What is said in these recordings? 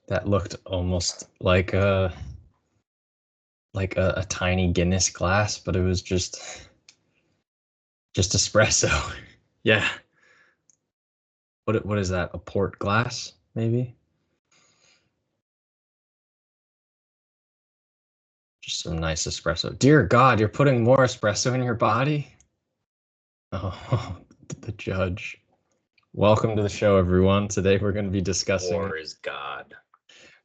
that looked almost like a tiny Guinness glass, but it was just espresso. Yeah. What is that? A port glass, maybe? Just some nice espresso. Dear God, you're putting more espresso in your body? Oh, the judge. Welcome to the show, everyone. Today we're going to be discussing. War is God.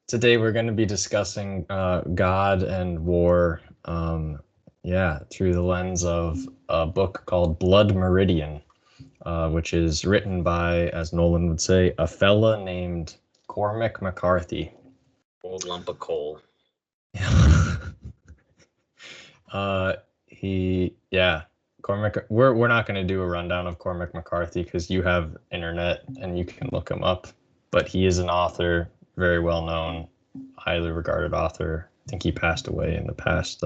Today we're going to be discussing God and war. Through the lens of a book called Blood Meridian, which is written by, as Nolan would say, a fella named Cormac McCarthy. Old lump of coal. Cormac. We're not going to do a rundown of Cormac McCarthy because you have internet and you can look him up. But he is an author, very well known, highly regarded author. I think he passed away in the past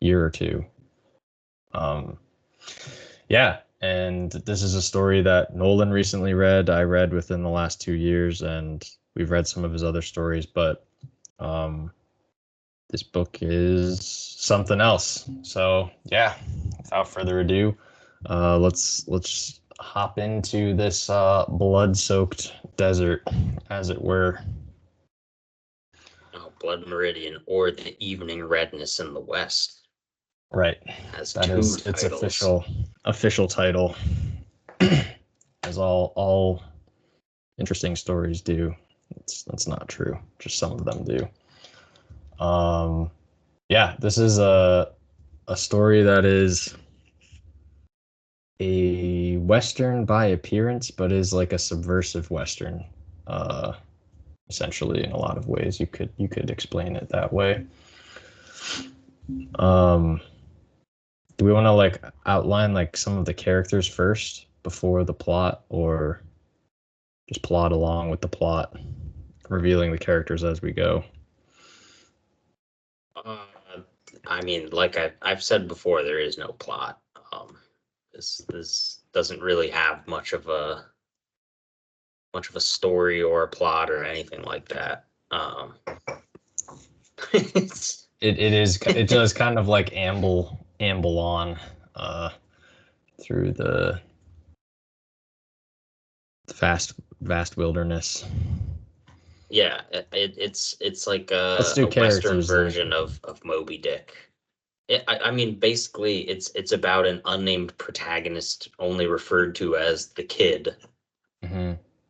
year or two. And this is a story that Nolan recently read. I read within the last 2 years, and we've read some of his other stories, but this book is something else. So yeah, without further ado, let's hop into this blood-soaked desert, as it were. Oh, Blood Meridian, or the Evening Redness in the West. Right. Has that two is titles. Its official title, as all interesting stories do. That's not true. Just some of them do. This is a story that is a Western by appearance, but is like a subversive Western. Essentially, in a lot of ways, you could explain it that way. Do we want to like outline like some of the characters first before the plot, or just plot along with the plot, revealing the characters as we go? I mean, like I've said before, there is no plot. This doesn't really have much of a story or a plot or anything like that. It does kind of like amble on through the vast wilderness. Yeah, it's like Let's do a Western characters then. version of Moby Dick. I mean, basically, it's about an unnamed protagonist, only referred to as the Kid,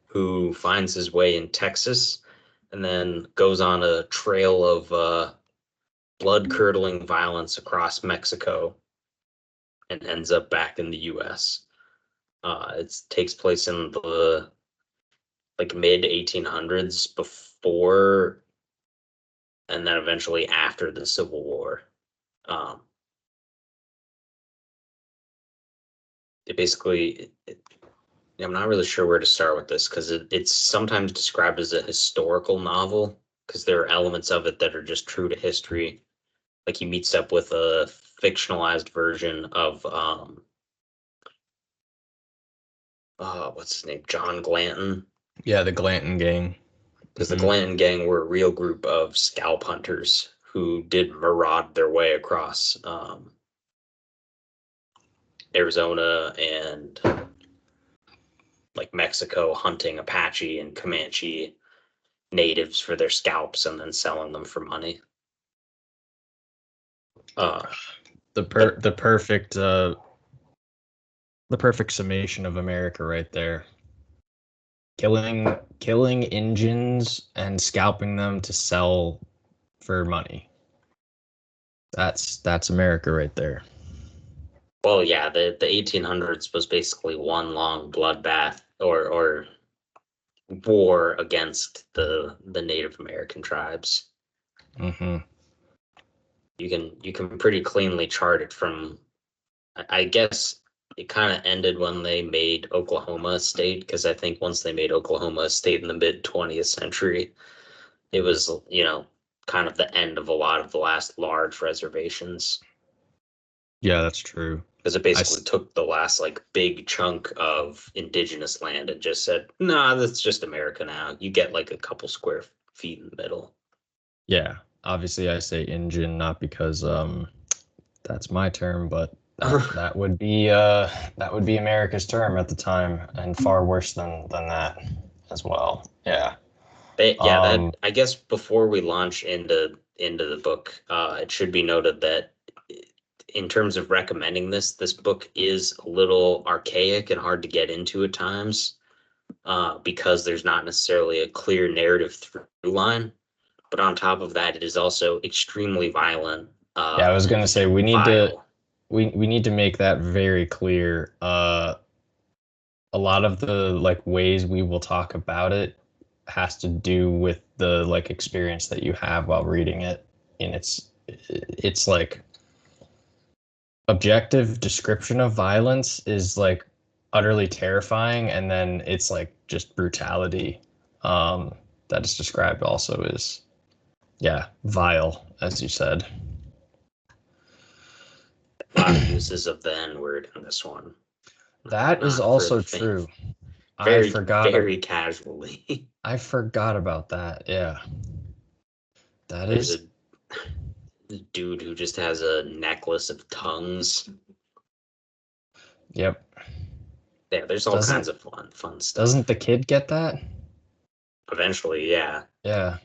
who finds his way in Texas, and then goes on a trail of blood-curdling violence across Mexico, and ends up back in the U.S. It takes place in the like mid 1800s, before and then eventually after the Civil War. I'm not really sure where to start with this, because it's sometimes described as a historical novel, because there are elements of it that are just true to history. Like he meets up with a fictionalized version of what's his name? John Glanton. Yeah, the Glanton gang. Because the Glanton gang were a real group of scalp hunters who did maraud their way across Arizona and like Mexico, hunting Apache and Comanche natives for their scalps and then selling them for money. The perfect summation of America right there. Killing Indians and scalping them to sell for money. That's America right there. Well, yeah, the 1800s was basically one long bloodbath or war against the Native American tribes. Mm-hmm. You can pretty cleanly chart it from, I guess it kind of ended when they made Oklahoma a state, because I think once they made Oklahoma a state in the mid 20th century, it was, kind of the end of a lot of the last large reservations. Yeah, that's true. Because it basically took the last like big chunk of indigenous land and just said, nah, that's just America now. You get like a couple square feet in the middle. Yeah, obviously I say engine not because that's my term, but that would be America's term at the time, and far worse than that as well. Yeah. That I guess before we launch into the book, it should be noted that in terms of recommending this book is a little archaic and hard to get into at times, because there's not necessarily a clear narrative through line. But on top of that, it is also extremely violent. Yeah, I was gonna say And we need to vile. we need to make that very clear. A lot of the like ways we will talk about it has to do with the like experience that you have while reading it, and it's like objective description of violence is like utterly terrifying, and then it's like just brutality that is described also is, yeah, vile, as you said. A lot of uses of the N word in this one. That is Not for the also faint. true. I Very, forgot. very casually. I forgot about that. Yeah, that There's is. a dude who just has a necklace of tongues. Yep. Yeah, there's all Doesn't kinds of fun doesn't stuff. the kid get that? Eventually, yeah. Yeah.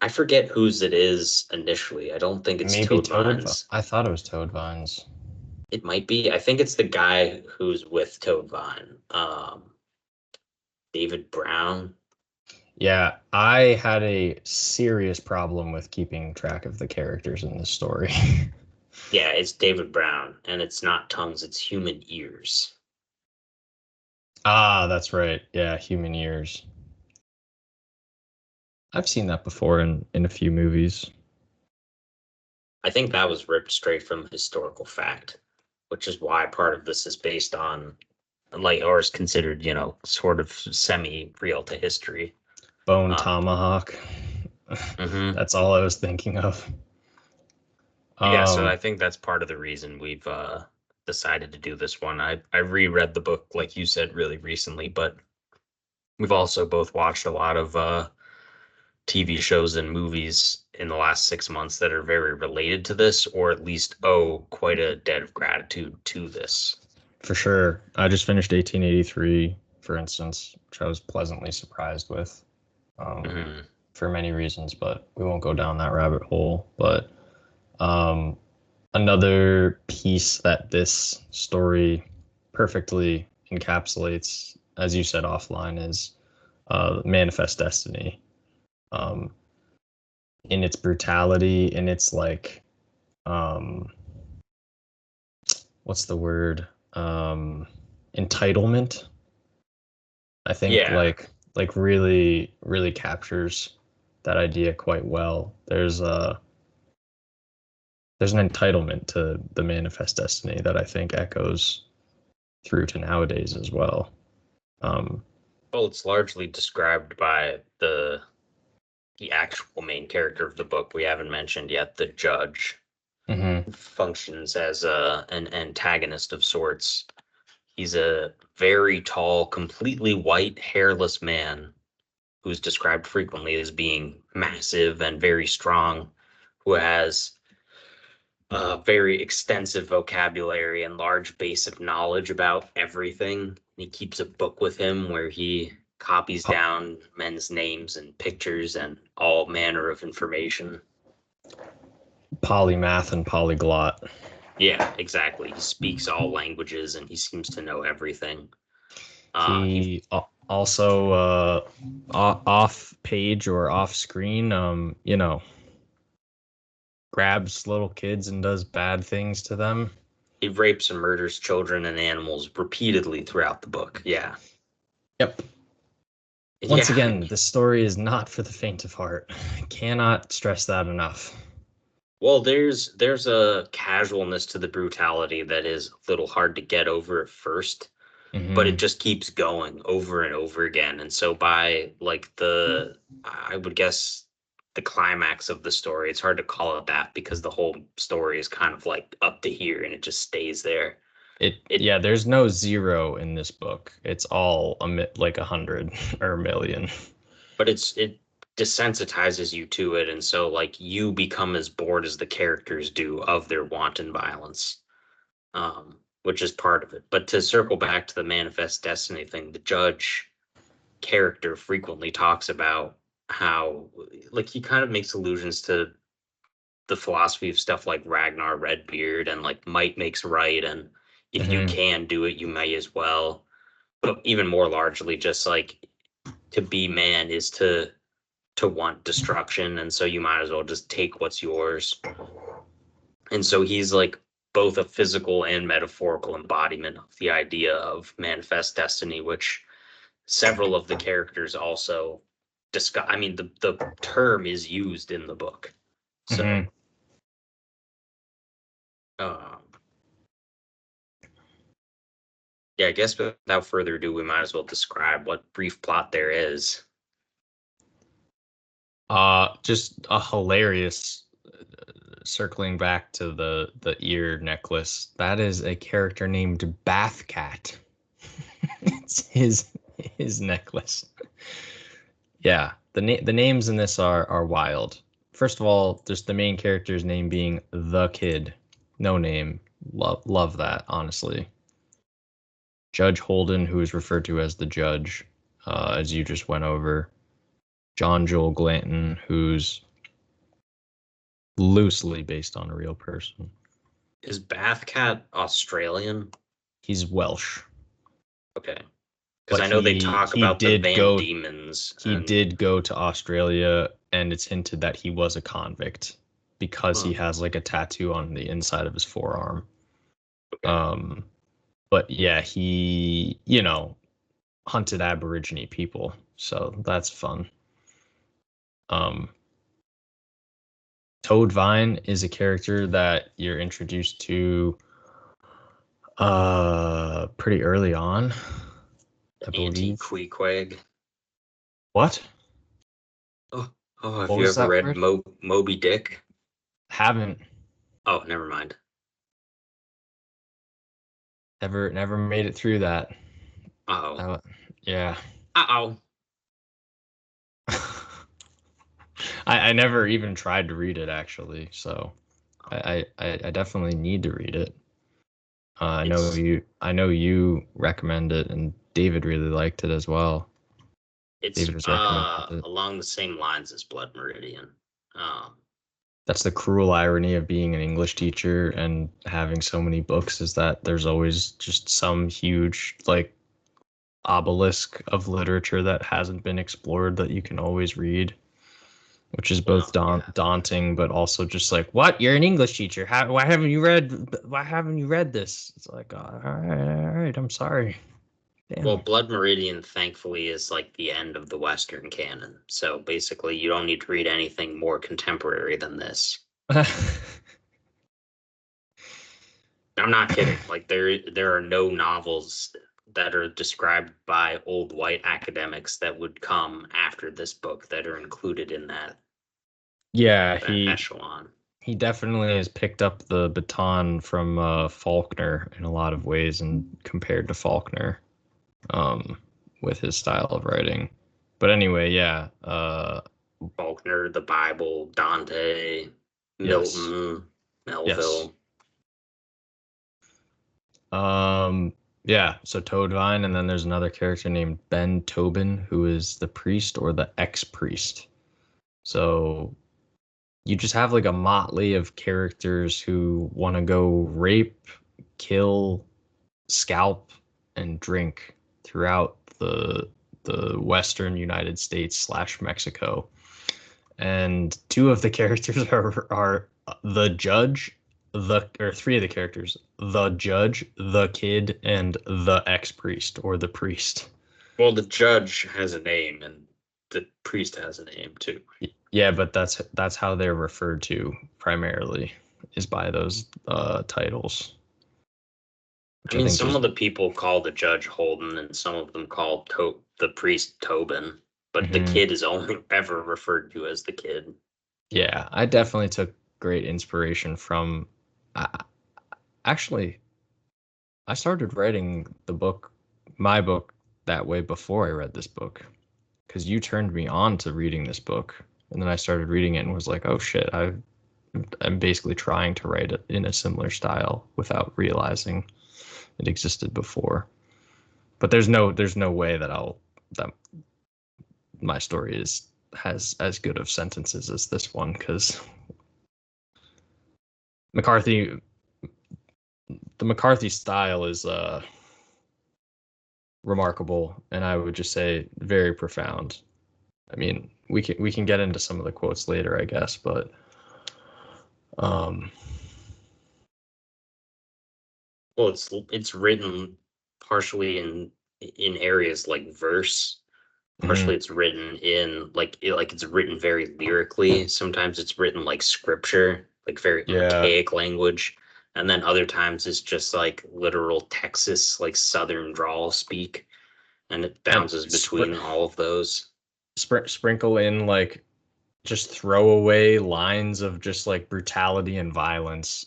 I forget whose it is initially. I don't think it's Maybe Toad Toad. Vines. I thought it was Toad Vines. It might be. I think it's the guy who's with Toad Vine. David Brown. Yeah, I had a serious problem with keeping track of the characters in this story. Yeah, it's David Brown, and it's not tongues, it's human ears. Ah, that's right. Yeah, human ears. I've seen that before in a few movies. I think that was ripped straight from historical fact, which is why part of this is based on, like, or is considered, sort of semi-real to history. Bone Um, tomahawk. mhm. That's all I was thinking of. Yeah, so I Um, think that's part of the reason we've decided to do this one. I reread the book, like you said, really recently, but we've also both watched a lot of TV shows and movies in the last 6 months that are very related to this, or at least owe quite a debt of gratitude to this. for sure. I just finished 1883, for instance, which I was pleasantly surprised with, um, Mhm. for many reasons, but we won't go down that rabbit hole. But um, another piece that this story perfectly encapsulates, as you said offline, is manifest destiny. Um, in its brutality, in its like, um, what's the word? Entitlement. I think Yeah, like really really captures that idea quite well. There's an entitlement to the manifest destiny that I think echoes through to nowadays as well. Um, well, it's largely described by the actual main character of the book we haven't mentioned yet, the judge, mhm. functions as an antagonist of sorts. He's a very tall, completely white, hairless man who's described frequently as being massive and very strong, who has a very extensive vocabulary and large base of knowledge about everything. He keeps a book with him where he copies Po- down men's names and pictures and all manner of information. Polymath and polyglot. Yeah, exactly. He speaks all languages and he seems to know everything. He He also off page or off screen, grabs little kids and does bad things to them. he rapes and murders children and animals repeatedly throughout the book. Yeah. Yep. Once Yeah. again, this story is not for the faint of heart. Cannot stress that enough. Well, there's a casualness to the brutality that is a little hard to get over at first, but it Hmm. just keeps going over and over again. And so by like the I would guess the climax of the story, it's hard to call it that because the whole story is kind of like up to here and it just stays there. It Yeah, there's no zero in this book. It's all like 100 or a million. but it desensitizes you to it, and so like you become as bored as the characters do of their wanton violence, which is part of it. But to circle back to the manifest destiny thing, the judge character frequently talks about how, like, he kind of makes allusions to the philosophy of stuff like Ragnar Redbeard and like might makes right, and if you can do it, you may as well. But even more largely, just like to be man is to want destruction, and so you might as well just take what's yours. And so he's like both a physical and metaphorical embodiment of the idea of manifest destiny, which several of the characters also discuss. I mean, the term is used in the book. So yeah, I guess without further ado, we might as well describe what brief plot there is. Just a hilarious, circling back to the ear necklace. That is a character named Bath Cat. It's his necklace. Yeah, the names in this are wild. First of all, just the main character's name being the Kid. No name. Love that, honestly. Judge Holden, who is referred to as the Judge, as you just went over. John Joel Glanton, who's loosely based on a real person. Is Bath Cat Australian? He's Welsh. Okay. Because I know they talk about the Van Demons. He did go to Australia, and it's hinted that he was a convict because he has like a tattoo on the inside of his forearm. Okay. But yeah, he, hunted Aborigine people, so that's fun. Toad Vine is a character that you're introduced to pretty early on, I believe. Anti-Queequeg. What? Oh, have you ever read Moby Dick? Haven't. Oh, never mind. Never made it through that. Uh-oh. Yeah. Uh-oh. I never even tried to read it, actually, so I definitely need to read it. I know you recommend it, and David really liked it as well. It's along the same lines as Blood Meridian. That's the cruel irony of being an English teacher and having so many books, is that there's always just some huge like obelisk of literature that hasn't been explored that you can always read, which is both daunting, but also just like, what? You're an English teacher. Why haven't you read this? It's like, all right, I'm sorry. Damn. Well, Blood Meridian, thankfully, is like the end of the Western canon. So basically, you don't need to read anything more contemporary than this. I'm not kidding. Like there are no novels that are described by old white academics that would come after this book that are included in that. Yeah, echelon. He definitely has picked up the baton from Faulkner in a lot of ways, and compared to Faulkner, with his style of writing. But anyway, yeah. Faulkner, the Bible, Dante, Milton, Melville. Yes. Yeah, so Toadvine, and then there's another character named Ben Tobin, who is the priest or the ex-priest. So you just have like a motley of characters who want to go rape, kill, scalp, and drink throughout the Western United States / Mexico. And two of the characters are the judge, three of the characters, the judge, the kid, and the ex-priest or the priest. Well, the judge has a name and the priest has a name too. Yeah, but that's how they're referred to primarily, is by those titles. I mean, some of the people call the judge Holden, and some of them call the priest Tobin, but the kid is only ever referred to as the kid. Yeah, I definitely took great inspiration from. Actually, I started writing my book that way before I read this book. because you turned me on to reading this book, and then I started reading it and was like, oh shit, I'm basically trying to write it in a similar style without realizing it existed before. But there's no way that my story has as good of sentences as this one, because the McCarthy style is remarkable, and I would just say very profound. I mean, we can get into some of the quotes later, I guess, but well, it's written partially in areas like verse. Partially, it's written in like it's written very lyrically. Sometimes it's written like scripture, like very archaic language, and then other times it's just like literal Texas, like Southern drawl speak, and it bounces between all of those. Sprinkle in like just throwaway lines of just like brutality and violence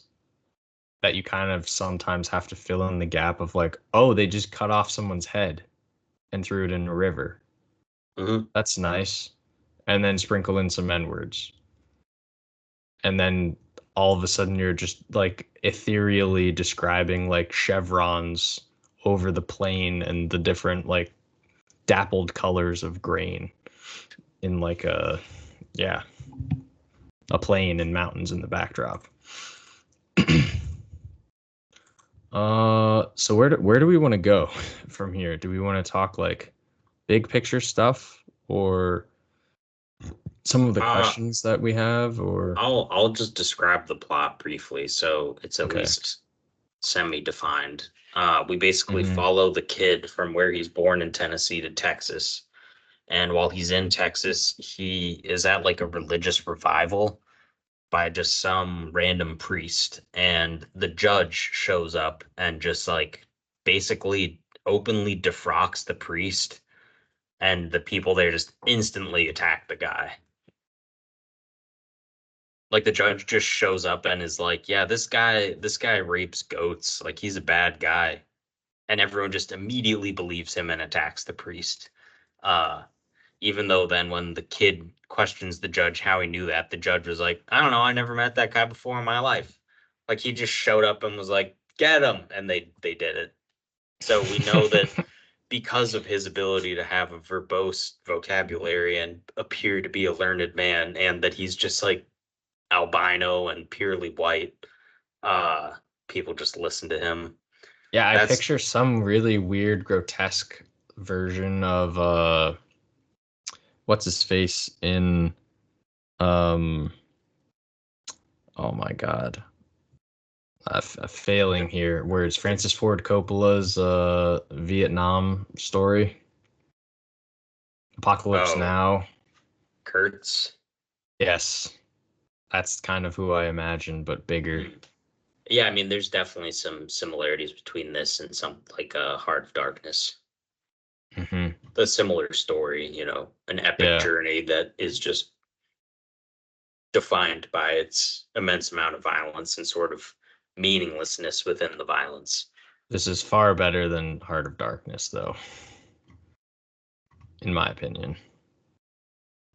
that you kind of sometimes have to fill in the gap of like, oh, they just cut off someone's head and threw it in a river. That's nice. And then sprinkle in some N-words. And then all of a sudden you're just like ethereally describing like chevrons over the plain and the different like dappled colors of grain in like a plain and mountains in the backdrop. So where do we want to go from here? Do we want to talk like big picture stuff, or some of the questions that we have, or I'll just describe the plot briefly, so it's at least semi-defined. We basically follow the kid from where he's born in Tennessee to Texas, and while he's in Texas, he is at like a religious revival by just some random priest, and the judge shows up and just like basically openly defrocks the priest, and the people there just instantly attack the guy. Like the judge just shows up and is like, yeah, this guy rapes goats, like he's a bad guy, and everyone just immediately believes him and attacks the priest. Even though then when the kid questions the judge how he knew that, the judge was like, I don't know, I never met that guy before in my life. Like he just showed up and was like, get him, and they did it. So we know that because of his ability to have a verbose vocabulary and appear to be a learned man, and that he's just like albino and purely white, people just listen to him. Yeah, I picture some really weird, grotesque version of what's his face in oh my god, I'm failing here. Where's Francis Ford Coppola's Vietnam story? Apocalypse Now. Kurtz. Yes, that's kind of who I imagine, but bigger. Yeah, I mean, there's definitely some similarities between this and some like Heart of Darkness. The similar story, you know, an epic journey that is just defined by its immense amount of violence and sort of meaninglessness within the violence. This is far better than Heart of Darkness, though, in my opinion.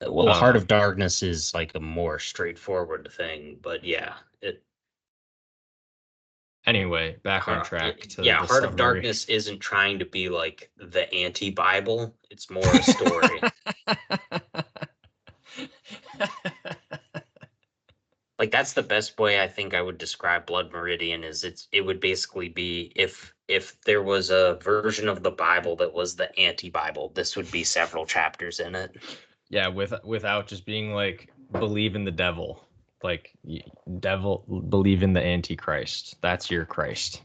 Well, Heart of Darkness is like a more straightforward thing, but yeah, it. Anyway, back on track to the Heart summary. of Darkness isn't trying to be like the anti-Bible. It's more a story. Like that's the best way I think I would describe Blood Meridian. Is it would basically be if there was a version of the Bible that was the anti-Bible, this would be several chapters in it. Yeah, without just being like believe in the devil, like devil believe in the Antichrist. That's your Christ,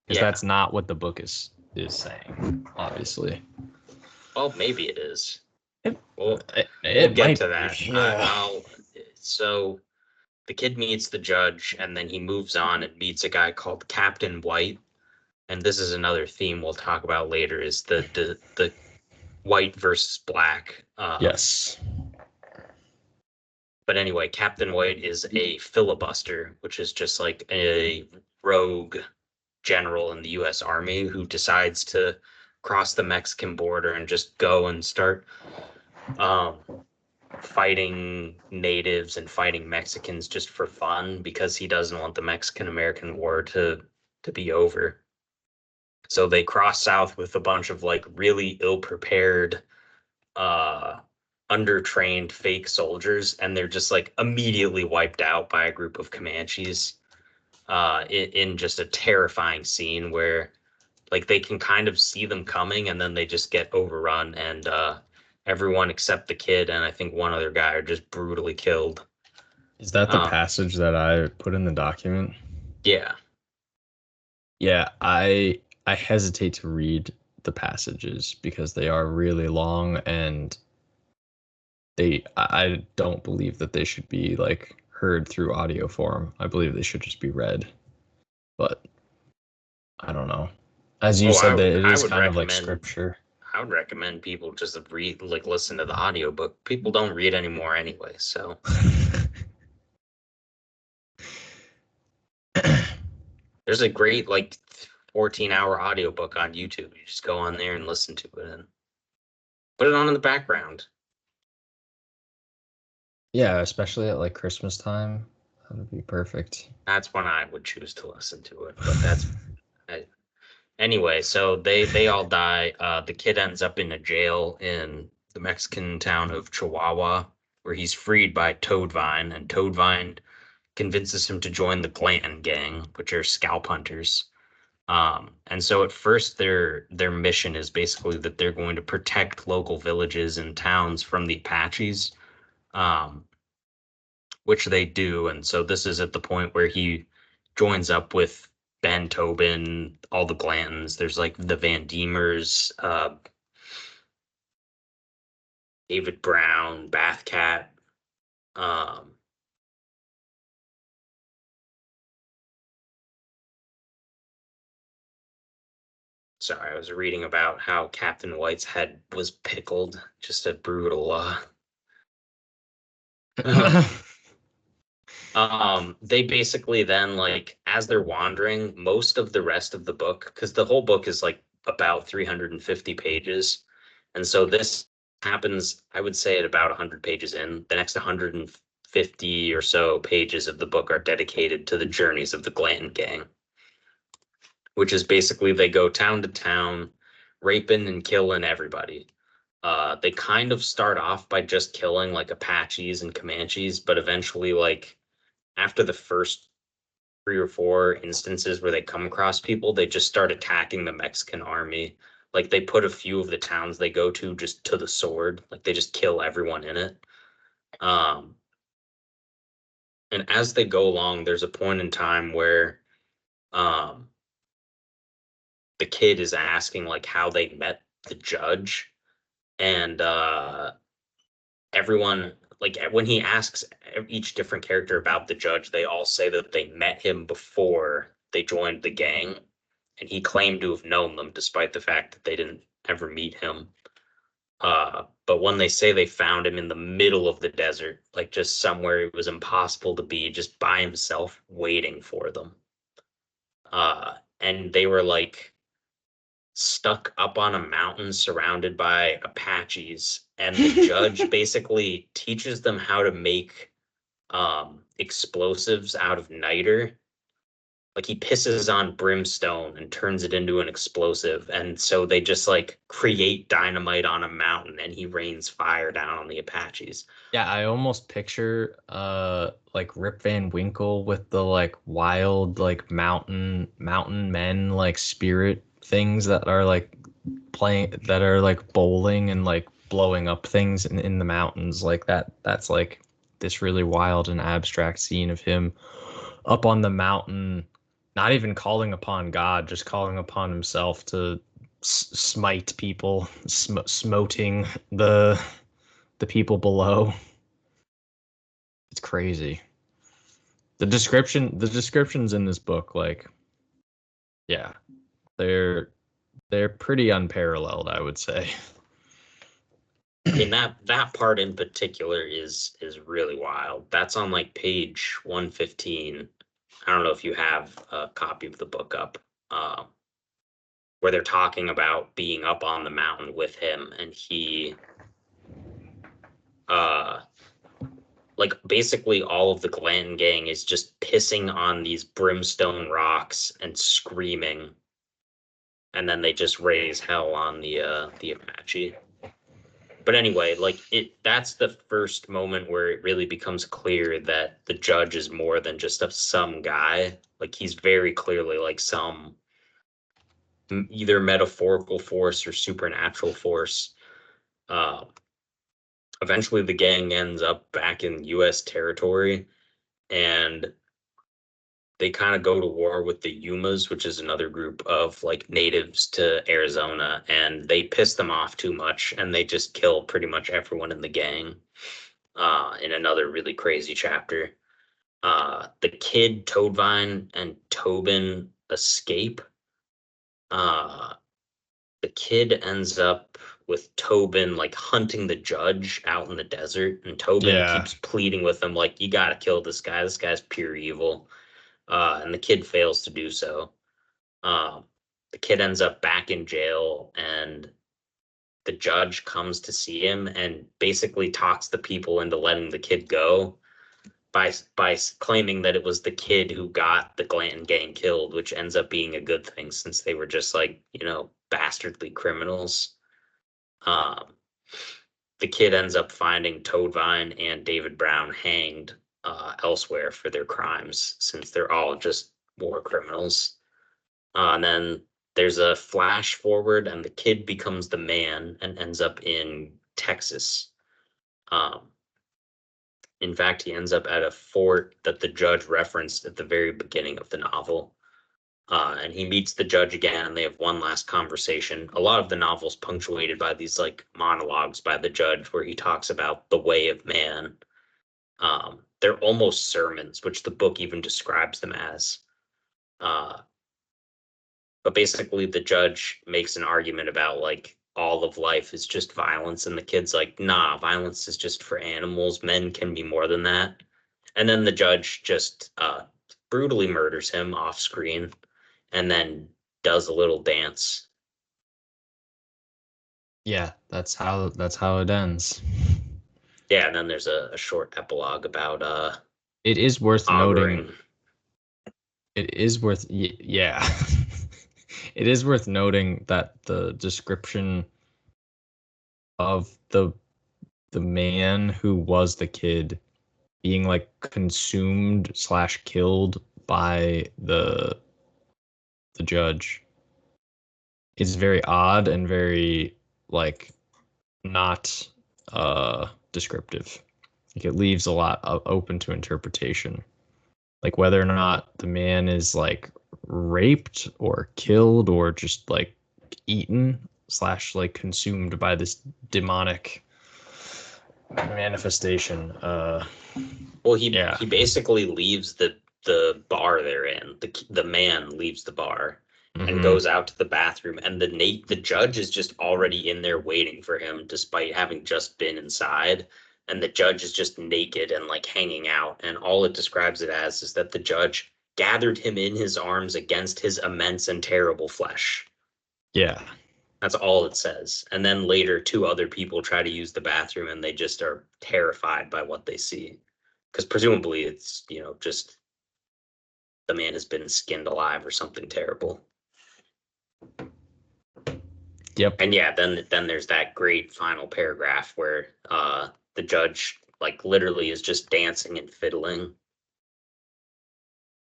because that's not what the book is saying, obviously. Well, maybe it is. We'll get to that. Yeah. So the kid meets the judge, and then he moves on and meets a guy called Captain White. And this is another theme we'll talk about later: is the white versus black. Yes. But anyway, Captain White is a filibuster, which is just like a rogue general in the U.S. Army who decides to cross the Mexican border and just go and start fighting natives and fighting Mexicans just for fun because he doesn't want the Mexican-American War to be over. So they cross south with a bunch of like really ill-prepared, undertrained fake soldiers, and they're just like immediately wiped out by a group of Comanches in just a terrifying scene where like they can kind of see them coming and then they just get overrun and everyone except the kid and I think one other guy are just brutally killed. Is that the passage that I put in the document? Yeah. Yeah, I hesitate to read the passages because they are really long and I don't believe that they should be like heard through audio form. I believe they should just be read. But I don't know. As you said, that it is kind of like scripture. I would recommend people just read, like listen to the audiobook. People don't read anymore anyway, so. There's a great like 14-hour audiobook on YouTube. You just go on there and listen to it and put it on in the background. Yeah, especially at like Christmas time. That would be perfect. That's when I would choose to listen to it. But that's anyway, so they all die. The kid ends up in a jail in the Mexican town of Chihuahua, where he's freed by Toadvine, and Toadvine convinces him to join the Glanton gang, which are scalp hunters. And so at first their mission is basically that they're going to protect local villages and towns from the Apaches, which they do. And so this is at the point where he joins up with Ben Tobin, all the Glantons. There's like the Van Diemers, David Brown, Bathcat. Sorry, I was reading about how Captain White's head was pickled. Just a brutal. They basically then like as they're wandering, most of the rest of the book, because the whole book is like about 350 pages, and so this happens, I would say, at about 100 pages in. The next 150 or so pages of the book are dedicated to the journeys of the Glanton gang, which is basically they go town to town, raping and killing everybody. They kind of start off by just killing like Apaches and Comanches, but eventually, like after the first 3 or 4 instances where they come across people, they just start attacking the Mexican army. Like they put a few of the towns they go to just to the sword. Like they just kill everyone in it. And as they go along, there's a point in time where the kid is asking like how they met the judge, and everyone like when he asks each different character about the judge, they all say that they met him before they joined the gang, and he claimed to have known them despite the fact that they didn't ever meet him. But when they say they found him in the middle of the desert, like just somewhere it was impossible to be, just by himself waiting for them. And they were like stuck up on a mountain surrounded by Apaches, and the judge basically teaches them how to make explosives out of niter. Like he pisses on brimstone and turns it into an explosive, and so they just like create dynamite on a mountain, and he rains fire down on the Apaches. Yeah, I almost picture like Rip Van Winkle with the like wild like mountain men like spirit things that are like playing, that are like bowling and like blowing up things in the mountains like that. That's like this really wild and abstract scene of him up on the mountain, not even calling upon God, just calling upon himself to smite people, smoting the people below. It's crazy. The descriptions in this book, like, yeah, they're pretty unparalleled, I would say. And that part in particular is really wild. That's on like page 115. I don't know if you have a copy of the book up. where they're talking about being up on the mountain with him, and he like basically all of the Glanton gang is just pissing on these brimstone rocks and screaming, and then they just raise hell on the Apache. But anyway, like that's the first moment where it really becomes clear that the judge is more than just some guy. Like he's very clearly like some either metaphorical force or supernatural force. Uh, Eventually, the gang ends up back in U.S. territory, and they kind of go to war with the Yumas, which is another group of like natives to Arizona, and they piss them off too much, and they just kill pretty much everyone in the gang. In another really crazy chapter, the kid Toadvine and Tobin escape. Uh, the kid ends up with Tobin like hunting the judge out in the desert, and Tobin Yeah. keeps pleading with him like, "You gotta kill this guy. This guy's pure evil." And the kid fails to do so. Um, the kid ends up back in jail, and the judge comes to see him and basically talks the people into letting the kid go by claiming that it was the kid who got the Glanton gang killed, which ends up being a good thing since they were just like, bastardly criminals. Um, the kid ends up finding Toadvine and David Brown hanged elsewhere for their crimes since they're all just war criminals. And then there's a flash forward, and the kid becomes the man and ends up in Texas. Um, in fact, he ends up at a fort that the judge referenced at the very beginning of the novel. And he meets the judge again, and they have one last conversation. A lot of the novel's punctuated by these like monologues by the judge where he talks about the way of man. They're almost sermons, which the book even describes them as. Uh, but basically, the judge makes an argument about like all of life is just violence, and the kid's like, nah, violence is just for animals. Men can be more than that. And then the judge just brutally murders him off screen and then does a little dance. Yeah, that's how it ends. Yeah, and then there's a short epilogue about It is worth noting. auguring. It is worth yeah. It is worth noting that the description of the man who was the kid being like consumed slash killed by the judge is very odd and very like not descriptive. Like it leaves a lot open to interpretation. Like whether or not the man is like raped or killed or just like eaten slash like consumed by this demonic manifestation. Well, he Yeah. he basically leaves the bar they're in. The man leaves the bar and Hmm. goes out to the bathroom, and the judge is just already in there waiting for him, despite having just been inside. And the judge is just naked and like hanging out, and all it describes it as is that the judge gathered him in his arms against his immense and terrible flesh. Yeah. That's all it says. And then later, two other people try to use the bathroom, and they just are terrified by what they see. Because presumably it's, just the man has been skinned alive or something terrible. Yep. And yeah, then there's that great final paragraph where the judge like literally is just dancing and fiddling.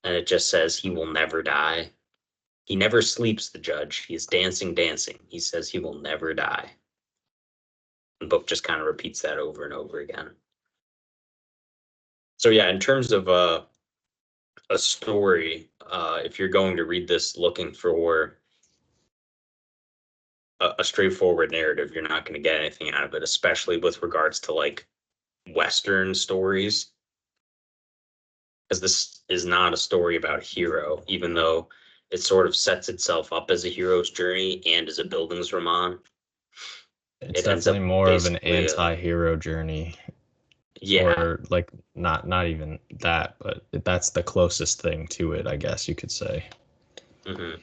And it just says he will never die. He never sleeps, the judge. He is dancing, dancing. He says he will never die. The book just kind of repeats that over and over again. So yeah, in terms of a story, if you're going to read this looking for a straightforward narrative, you're not going to get anything out of it, especially with regards to like Western stories, as this is not a story about a hero, even though it sort of sets itself up as a hero's journey and as a Bildungsroman. It's It ends definitely up more of an basically, anti-hero journey, yeah. or like not even that, but that's the closest thing to it, I guess you could say. Hmm.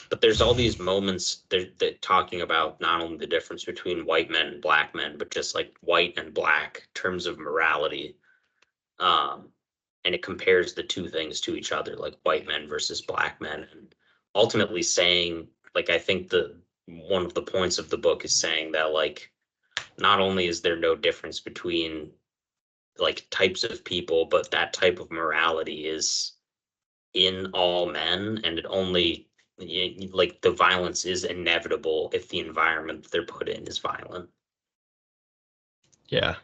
But there's all these moments they're talking about not only the difference between white men and black men, but just like white and black in terms of morality. And it compares the two things to each other, like white men versus black men, and ultimately saying, like, I think the one of the points of the book is saying that, like, not only is there no difference between like types of people, but that type of morality is in all men, and it only like the violence is inevitable if the environment that they're put in is violent. Yeah,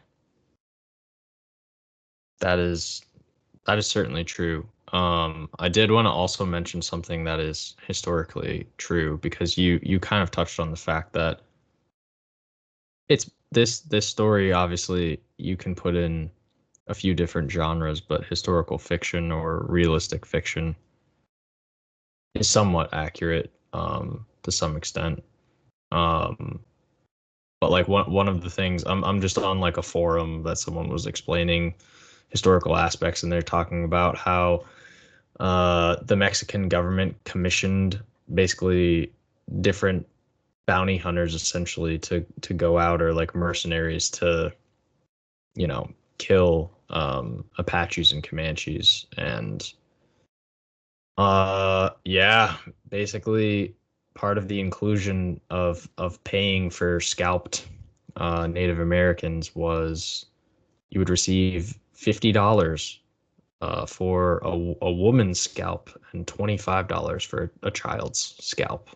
that is certainly true. I did want to also mention something that is historically true, because you kind of touched on the fact that it's this story, obviously you can put in a few different genres, but historical fiction or realistic fiction is somewhat accurate to some extent. Um, but like one of the things, I'm just on like a forum that someone was explaining historical aspects, and they're talking about how the Mexican government commissioned basically different bounty hunters essentially to go out, or like mercenaries to, kill Apaches and Comanches. And yeah, basically part of the inclusion of paying for scalped Native Americans was you would receive $50 for a woman's scalp and $25 for a child's scalp.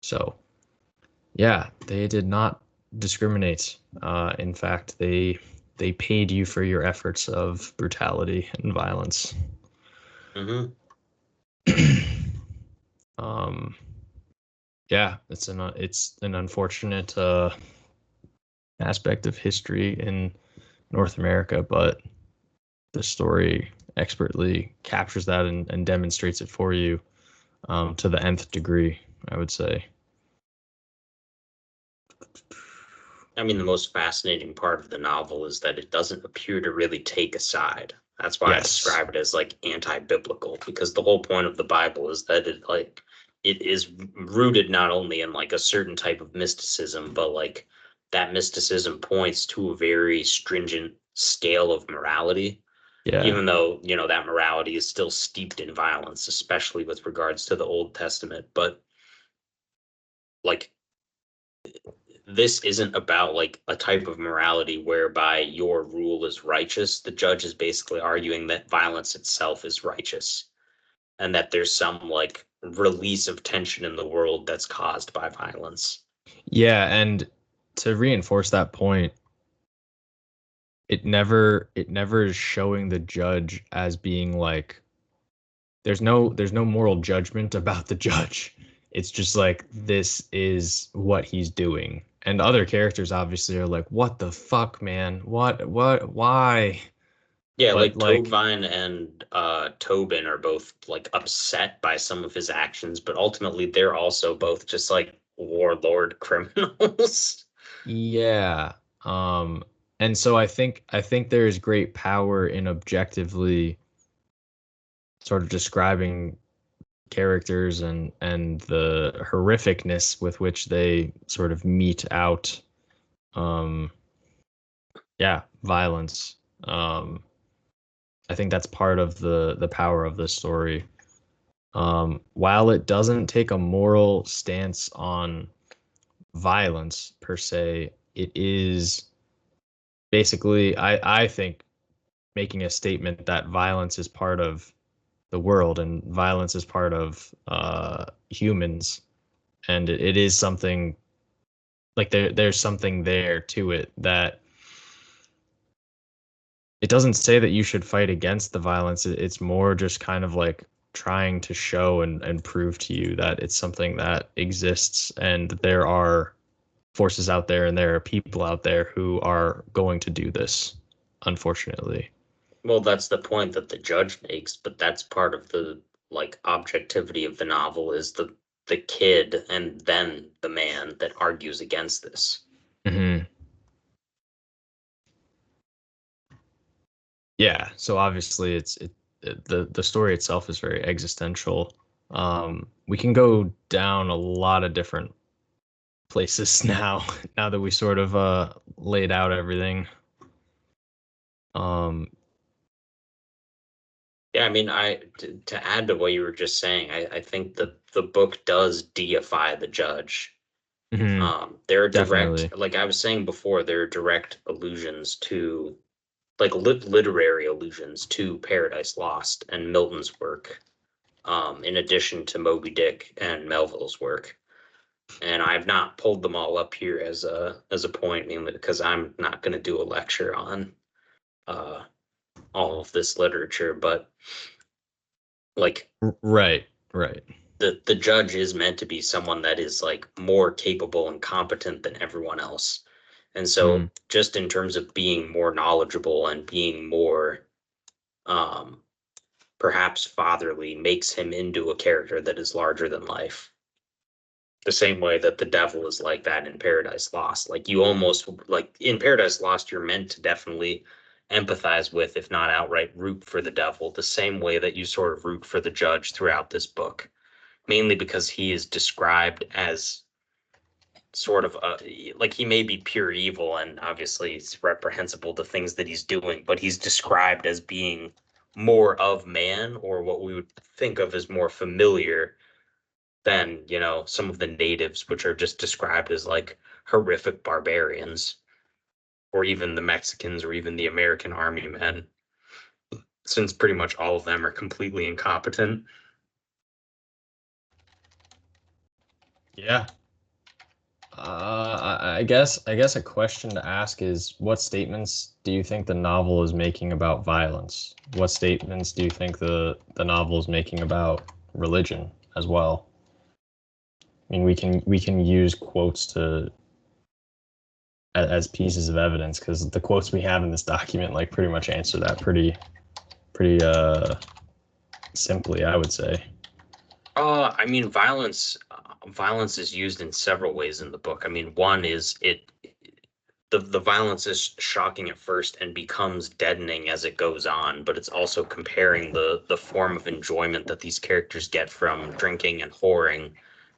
So yeah, they did not discriminate. In fact, they paid you for your efforts of brutality and violence. Mm-hmm. um, yeah, it's an unfortunate aspect of history in North America, but the story expertly captures that and demonstrates it for you to the nth degree, I would say. I mean, the most fascinating part of the novel is that it doesn't appear to really take a side. That's why I Yes. describe it as like anti-biblical, because the whole point of the Bible is that it is rooted not only in like a certain type of mysticism, but like that mysticism points to a very stringent scale of morality, Yeah. even though, that morality is still steeped in violence, especially with regards to the Old Testament. But like this isn't about like a type of morality whereby your rule is righteous. The judge is basically arguing that violence itself is righteous, and that there's some like release of tension in the world that's caused by violence. Yeah, and to reinforce that point, it never is showing the judge as being like, there's no moral judgment about the judge. It's just like, this is what he's doing. And other characters obviously are like, what the fuck, man? What why? Yeah, But like like, Toadvine and Tobin are both like upset by some of his actions, but ultimately they're also both just like warlord criminals. yeah. Um and so I think there is great power in objectively sort of describing characters and the horrificness with which they sort of mete out um yeah, violence. um I think that's part of the power of this story. While it doesn't take a moral stance on violence per se, it is basically, I think, making a statement that violence is part of the world and violence is part of humans, and it is something like, there's something there to it, that it doesn't say that you should fight against the violence. It's more just kind of like trying to show and prove to you that it's something that exists, and there are forces out there and there are people out there who are going to do this, unfortunately. Well, that's the point that the judge makes, but that's part of the like objectivity of the novel is the kid and then the man that argues against this. Hmm. Yeah, so obviously the story itself is very existential. We can go down a lot of different places now that we sort of laid out everything. Yeah, I mean, to add to what you were just saying, I think the book does deify the judge. There are Definitely. direct, like I was saying before, there are direct allusions to, like literary allusions to Paradise Lost and Milton's work, in addition to Moby Dick and Melville's work. And I've not pulled them all up here as a point, mainly because I'm not going to do a lecture on uh, all of this literature, but like Right. the judge is meant to be someone that is like more capable and competent than everyone else. And so just in terms of being more knowledgeable and being more um perhaps fatherly makes him into a character that is larger than life. The same way that the devil is like that in Paradise Lost. Like you almost like in Paradise Lost, you're meant to definitely empathize with, if not outright root for the devil, the same way that you sort of root for the judge throughout this book, mainly because he is described as sort of like he may be pure evil and obviously it's reprehensible the things that he's doing, but he's described as being more of man, or what we would think of as more familiar than, you know, some of the natives, which are just described as like horrific barbarians, or even the Mexicans or even the American army men, since pretty much all of them are completely incompetent. Yeah. I guess a question to ask is, what statements do you think the novel is making about violence? What statements do you think the novel is making about religion as well? I mean, we can use quotes to as pieces of evidence, because the quotes we have in this document like pretty much answer that pretty simply, I would say. I mean, violence is used in several ways in the book. I mean, one is the violence is shocking at first and becomes deadening as it goes on, but it's also comparing the form of enjoyment that these characters get from drinking and whoring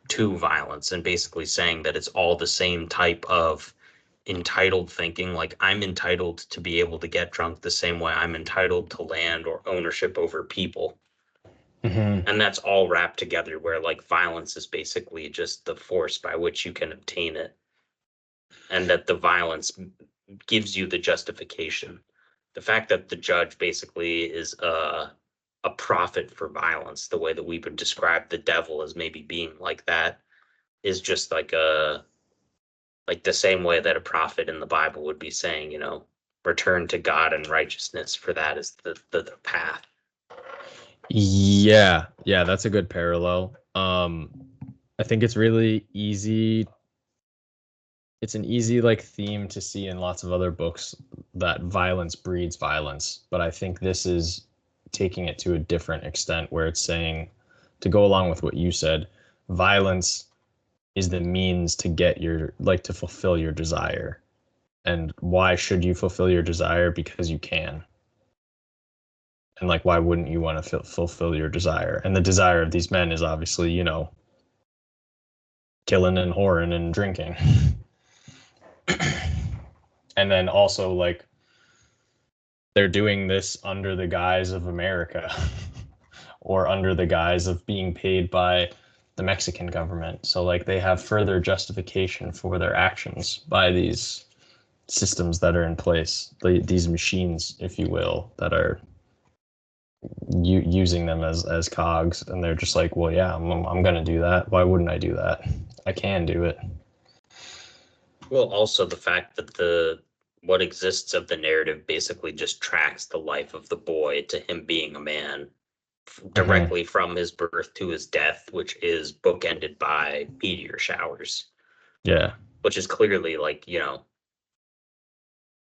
to violence, and basically saying that it's all the same type of entitled thinking. Like, I'm entitled to be able to get drunk the same way I'm entitled to land or ownership over people. Mm-hmm. And that's all wrapped together, where like violence is basically just the force by which you can obtain it, and that the violence gives you the justification. The fact that the judge basically is a prophet for violence, the way that we would describe the devil as maybe being like that, is just like a like the same way that a prophet in the Bible would be saying, you know, return to God and righteousness, for that is the path. Yeah, that's a good parallel. I think it's really easy. It's an easy like theme to see in lots of other books, that violence breeds violence, but I think this is taking it to a different extent, where it's saying, to go along with what you said, violence is the means to get your, like, to fulfill your desire. And why should you fulfill your desire? Because you can. And like, why wouldn't you want to fulfill your desire? And the desire of these men is obviously, killing and whoring and drinking. And then also, like, they're doing this under the guise of America, or under the guise of being paid by the Mexican government. So like, they have further justification for their actions by these systems that are in place, these machines, if you will, that are using them as cogs. And they're just like, well, yeah, I'm going to do that. Why wouldn't I do that? I can do it. Well, also the fact that the what exists of the narrative basically just tracks the life of the boy to him being a man, Mm-hmm. directly from his birth to his death, which is bookended by meteor showers, Yeah. which is clearly like, you know,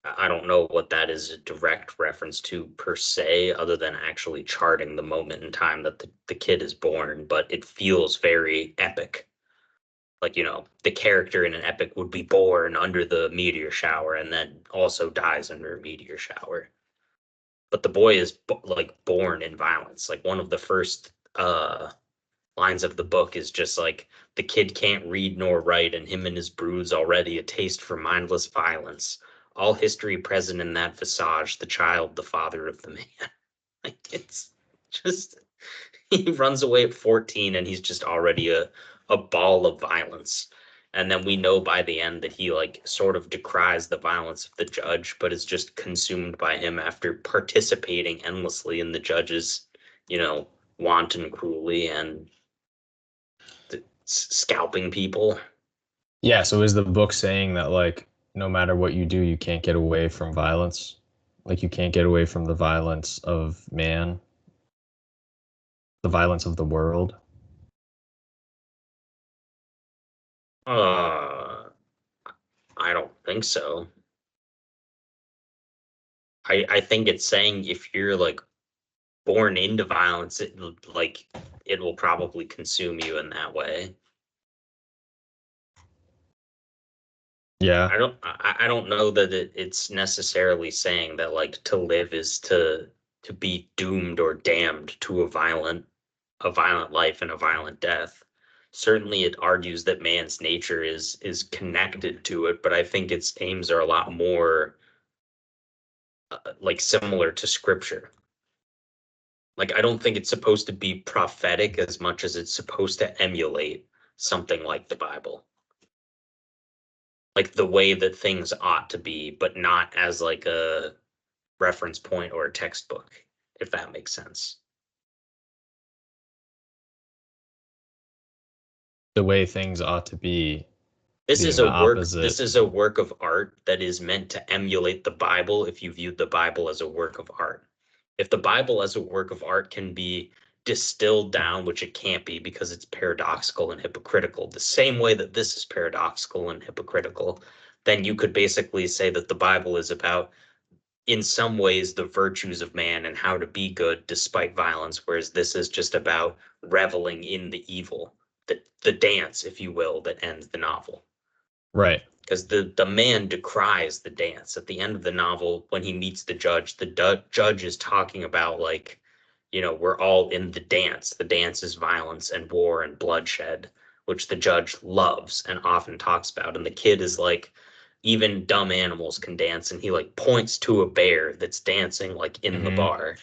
I don't know what that is a direct reference to per se, other than actually charting the moment in time that the kid is born, but it feels very epic. Like, you know, the character in an epic would be born under the meteor shower and then also dies under a meteor shower. But the boy is like born in violence. Like one of the first lines of the book is just like, the kid can't read nor write, and him and his brood's already a taste for mindless violence. All history present in that visage, the child, the father of the man. Like, it's just, he runs away at 14 and he's just already a ball of violence. And then we know by the end that he like sort of decries the violence of the judge, but is just consumed by him after participating endlessly in the judge's, wanton cruelty and scalping people. Yeah, so is the book saying that like no matter what you do, you can't get away from violence? Like you can't get away from the violence of man, the violence of the world? Uh, I don't think so. I think it's saying if you're like born into violence, it will probably consume you in that way. Yeah. I don't know that it's necessarily saying that like to live is to be doomed or damned to a violent life and a violent death. Certainly it argues that man's nature is connected to it, but I think its aims are a lot more like similar to scripture. Like, I don't think it's supposed to be prophetic as much as it's supposed to emulate something like the Bible. Like the way that things ought to be, but not as like a reference point or a textbook, if that makes sense. The way things ought to be This being is the a work opposite. this is a work of art that is meant to emulate the Bible if you view the Bible as a work of art. If the Bible as a work of art can be distilled down, which it can't be because it's paradoxical and hypocritical, the same way that this is paradoxical and hypocritical, then you could basically say that the Bible is about, in some ways, the virtues of man and how to be good despite violence, whereas this is just about reveling in the evil, the dance, if you will, that ends the novel. Right. Because the man decries the dance at the end of the novel when he meets the judge. The judge is talking about like, we're all in the dance. The dance is violence and war and bloodshed, which the judge loves and often talks about. And the kid is like, even dumb animals can dance, and he like points to a bear that's dancing like in the Hmm. bar.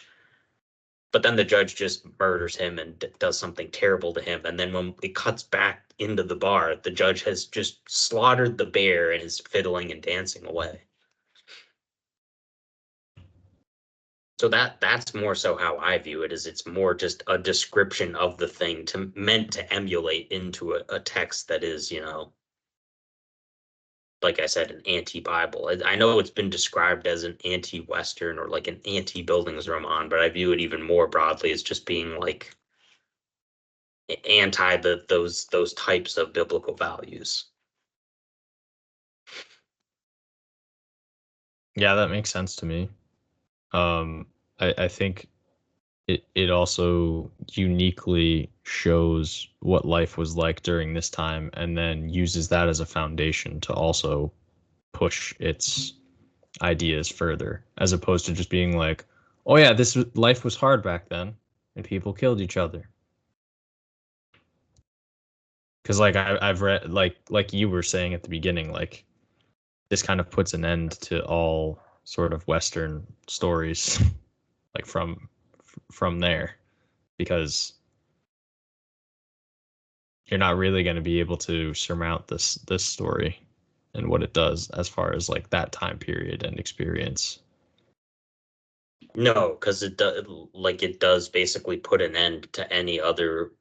But then the judge just murders him and does something terrible to him. And then when it cuts back into the bar, the judge has just slaughtered the bear and is fiddling and dancing away. So that's more so how I view it, is it's more just a description of the thing meant to emulate into a text that is, like I said, an anti-Bible. I know it's been described as an anti-Western or like an anti-Bildungsroman, but I view it even more broadly as just being like anti those types of biblical values. Yeah, that makes sense to me. I think it also uniquely shows what life was like during this time and then uses that as a foundation to also push its ideas further, as opposed to just being like, oh yeah, life was hard back then and people killed each other. Because like I've read, like you were saying at the beginning, like this kind of puts an end to all sort of Western stories, like from there, because you're not really going to be able to surmount this story and what it does as far as like that time period and experience. No, because it does basically put an end to any other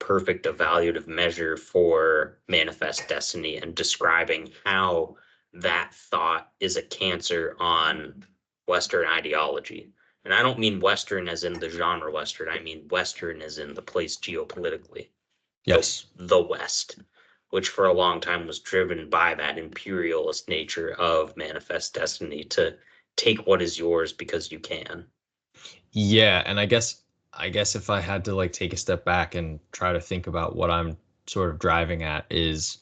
perfect evaluative measure for manifest destiny and describing how that thought is a cancer on Western ideology. And I don't mean Western as in the genre Western, I mean Western as in the place geopolitically, the Yes. the West, which for a long time was driven by that imperialist nature of manifest destiny to take what is yours because you can. Yeah, and I guess if I had to like take a step back and try to think about what I'm sort of driving at is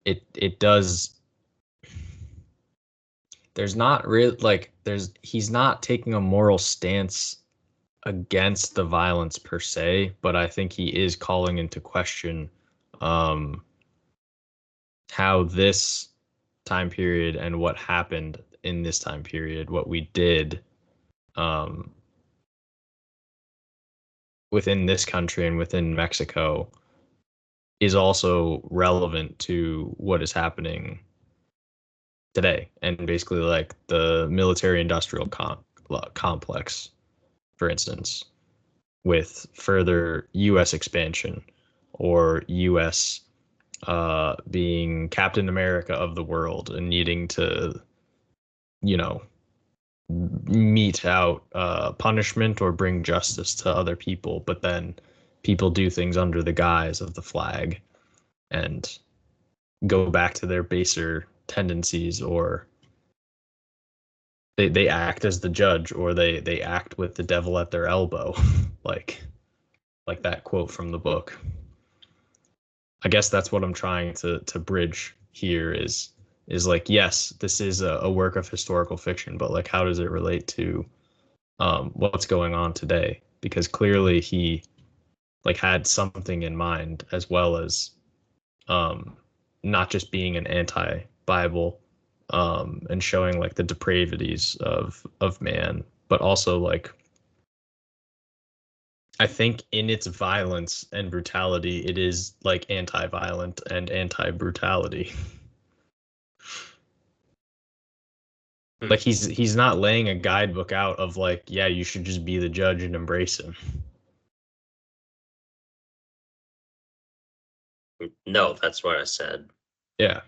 it does there's not really like there's he's not taking a moral stance against the violence per se, but I think he is calling into question um, how this time period and what happened in this time period, what we did um, within this country and within Mexico, is also relevant to what is happening today, and basically like the military industrial complex, for instance, with further US expansion or US being Captain America of the world and needing to, you know, mete out punishment or bring justice to other people, but then people do things under the guise of the flag and go back to their baser tendencies, or they act as the judge, or they act with the devil at their elbow, like that quote from the book. I guess that's what I'm trying to bridge here is like, yes, this is a work of historical fiction, but like, how does it relate to what's going on today? Because clearly he like had something in mind, as well as not just being an anti-Bible and showing like the depravities of man, but also like, I think in its violence and brutality, it is like anti-violent and anti-brutality. Like he's not laying a guidebook out of like, yeah, you should just be the judge and embrace him. No, that's what I said. Yeah.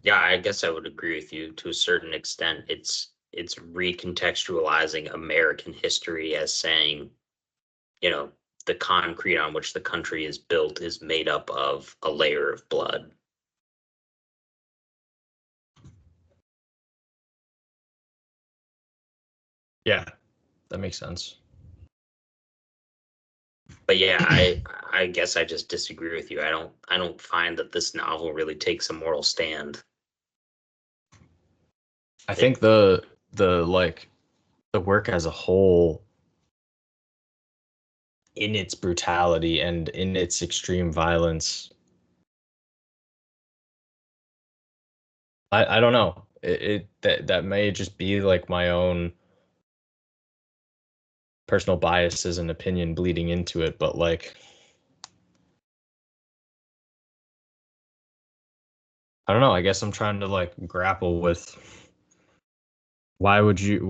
Yeah, I guess I would agree with you to a certain extent. It's recontextualizing American history as saying, you know, the concrete on which the country is built is made up of a layer of blood. Yeah, that makes sense. But yeah, I guess I just disagree with you. I don't find that this novel really takes a moral stand. I think the like the work as a whole, in its brutality and in its extreme violence, I don't know. It that may just be like my own personal biases and opinion bleeding into it, but like, I don't know. I guess I'm trying to like grapple with why would you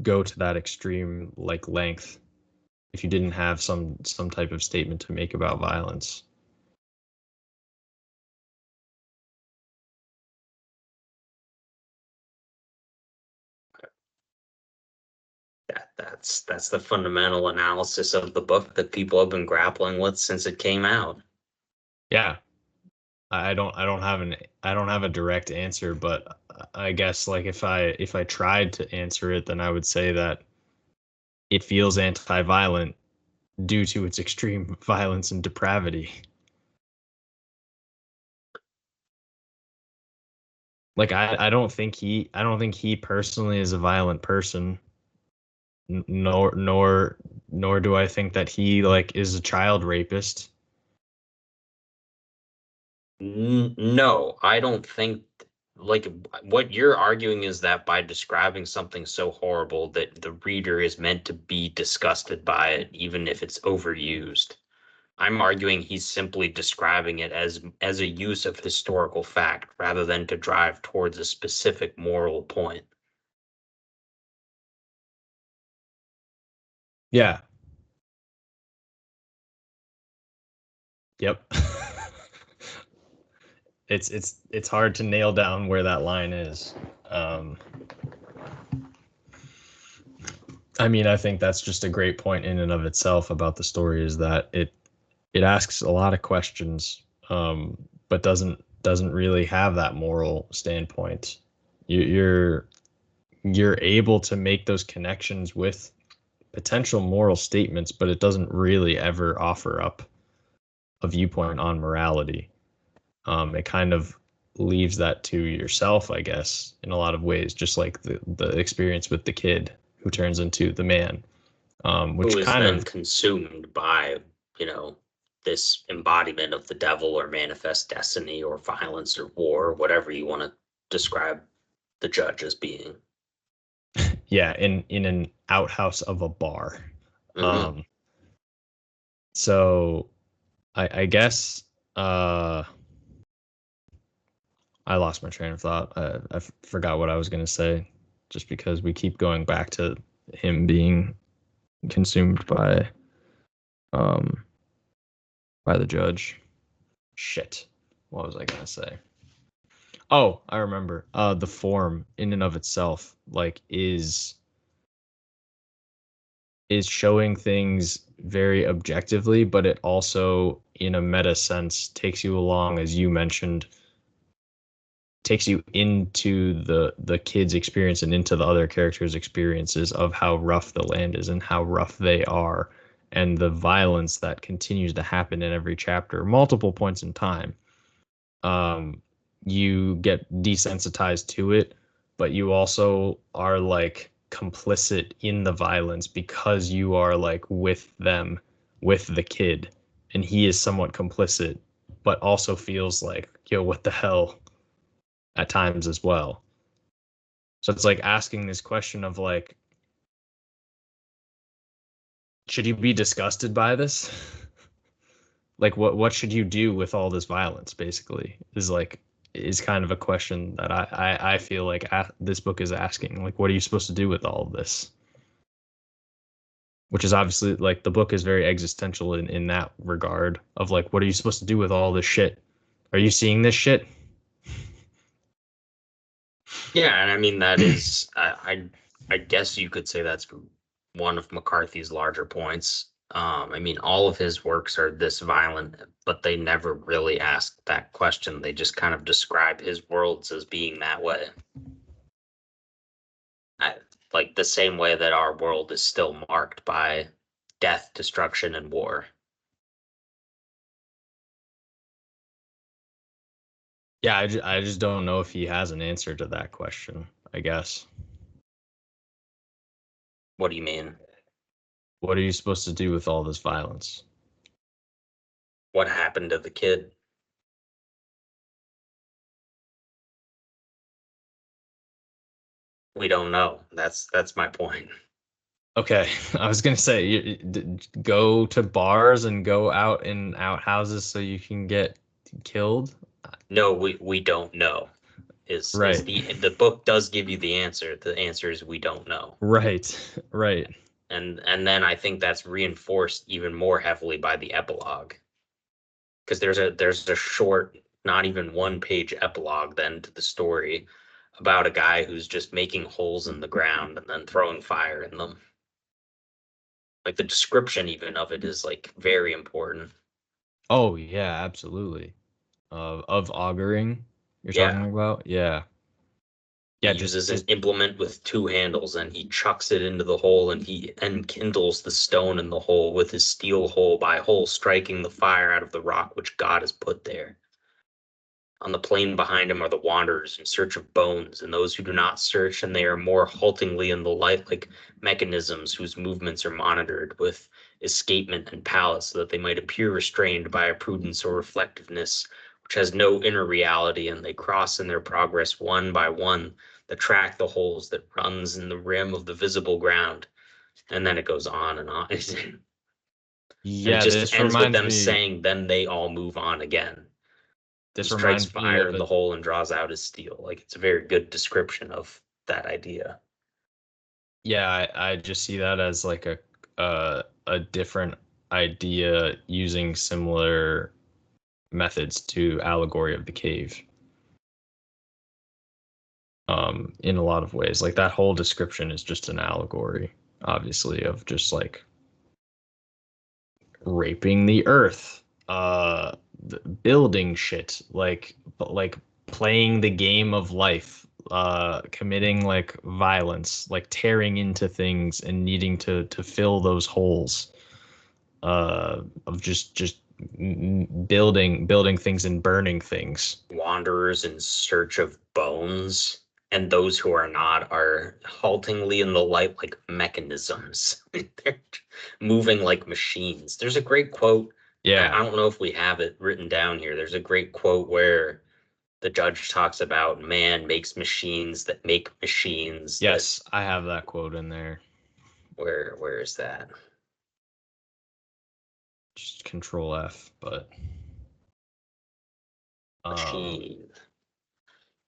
go to that extreme like length if you didn't have some type of statement to make about violence. That's the fundamental analysis of the book that people have been grappling with since it came out. Yeah. I don't have I don't have a direct answer, but I guess like if I tried to answer it, then I would say that it feels anti-violent due to its extreme violence and depravity. Like I don't think he personally is a violent person, nor do I think that he like is a child rapist. No, I don't think, like, what you're arguing is that by describing something so horrible that the reader is meant to be disgusted by it, even if it's overused. I'm arguing he's simply describing it as a use of historical fact rather than to drive towards a specific moral point. Yeah. Yep. It's hard to nail down where that line is. Um, I mean, I think that's just a great point in and of itself about the story, is that it asks a lot of questions, but doesn't really have that moral standpoint. You're you're able to make those connections with potential moral statements, but it doesn't really ever offer up a viewpoint on morality. It kind of leaves that to yourself, I guess, in a lot of ways, just like the experience with the kid who turns into the man, which who is kind then of consumed by, this embodiment of the devil or manifest destiny or violence or war, or whatever you want to describe the judge as being. yeah, in an outhouse of a bar. Mm-hmm. So I guess I lost my train of thought. I forgot what I was gonna say, just because we keep going back to him being consumed by the judge. Shit. What was I gonna say? Oh, I remember. The form in and of itself, like, is showing things very objectively, but it also, in a meta sense, takes you along, as you mentioned, takes you into the kid's experience and into the other characters' experiences of how rough the land is and how rough they are, and the violence that continues to happen in every chapter, multiple points in time. You get desensitized to it, but you also are like complicit in the violence because you are like with them, with the kid, and he is somewhat complicit, but also feels like, yo, what the hell, at times as well. So it's like asking this question of like, should you be disgusted by this? Like, what should you do with all this violence, basically, is kind of a question that I feel like this book is asking. Like, what are you supposed to do with all of this? Which is obviously, like, the book is very existential in that regard of like, what are you supposed to do with all this shit? Are you seeing this shit? Yeah, and I mean that is, I guess you could say that's one of McCarthy's larger points. I mean, all of his works are this violent, but they never really ask that question. They just kind of describe his worlds as being that way. Like the same way that our world is still marked by death, destruction, and war. Yeah, I just don't know if he has an answer to that question, I guess. What do you mean? What are you supposed to do with all this violence? What happened to the kid? We don't know. That's my point. Okay, I was gonna say, go to bars and go out in outhouses so you can get killed. No, we don't know. Is Right, the book does give you the answer. The answer is we don't know. right, right. And then I think that's reinforced even more heavily by the epilogue. Because there's a short, not even 1 page epilogue then to the story about a guy who's just making holes in the ground and then throwing fire in them. Like the description even of it is like very important. Oh yeah, absolutely. Of auguring, you're Yeah. talking about? Yeah, He yeah. uses an Just implement with 2 handles and he chucks it into the hole and he enkindles the stone in the hole with his steel hole by hole, striking the fire out of the rock which God has put there. On the plain behind him are the wanderers in search of bones, and those who do not search, and they are more haltingly in the lifelike mechanisms whose movements are monitored with escapement and palate, so that they might appear restrained by a prudence or reflectiveness which has no inner reality, and they cross in their progress one by one the track the holes that runs in the rim of the visible ground. And then it goes on and on. And it yeah. just This ends with reminds them me. saying, then they all move on again. He This strikes reminds me fire of in the a. hole and draws out his steel. Like it's a very good description of that idea. Yeah, I just see that as like a different idea using similar methods to allegory of the cave. In a lot of ways, like that whole description is just an allegory, obviously, of just like raping the earth, building shit, like playing the game of life, committing like violence, like tearing into things and needing to fill those holes, of just building things and burning things. Wanderers in search of bones. and those who are not are haltingly in the light like mechanisms. They're moving like machines. There's a great quote. Yeah. I don't know if we have it written down here. There's a great quote where the judge talks about man makes machines that make machines. Yes, I have that quote in there. Where is that? Just Control F, but Machine.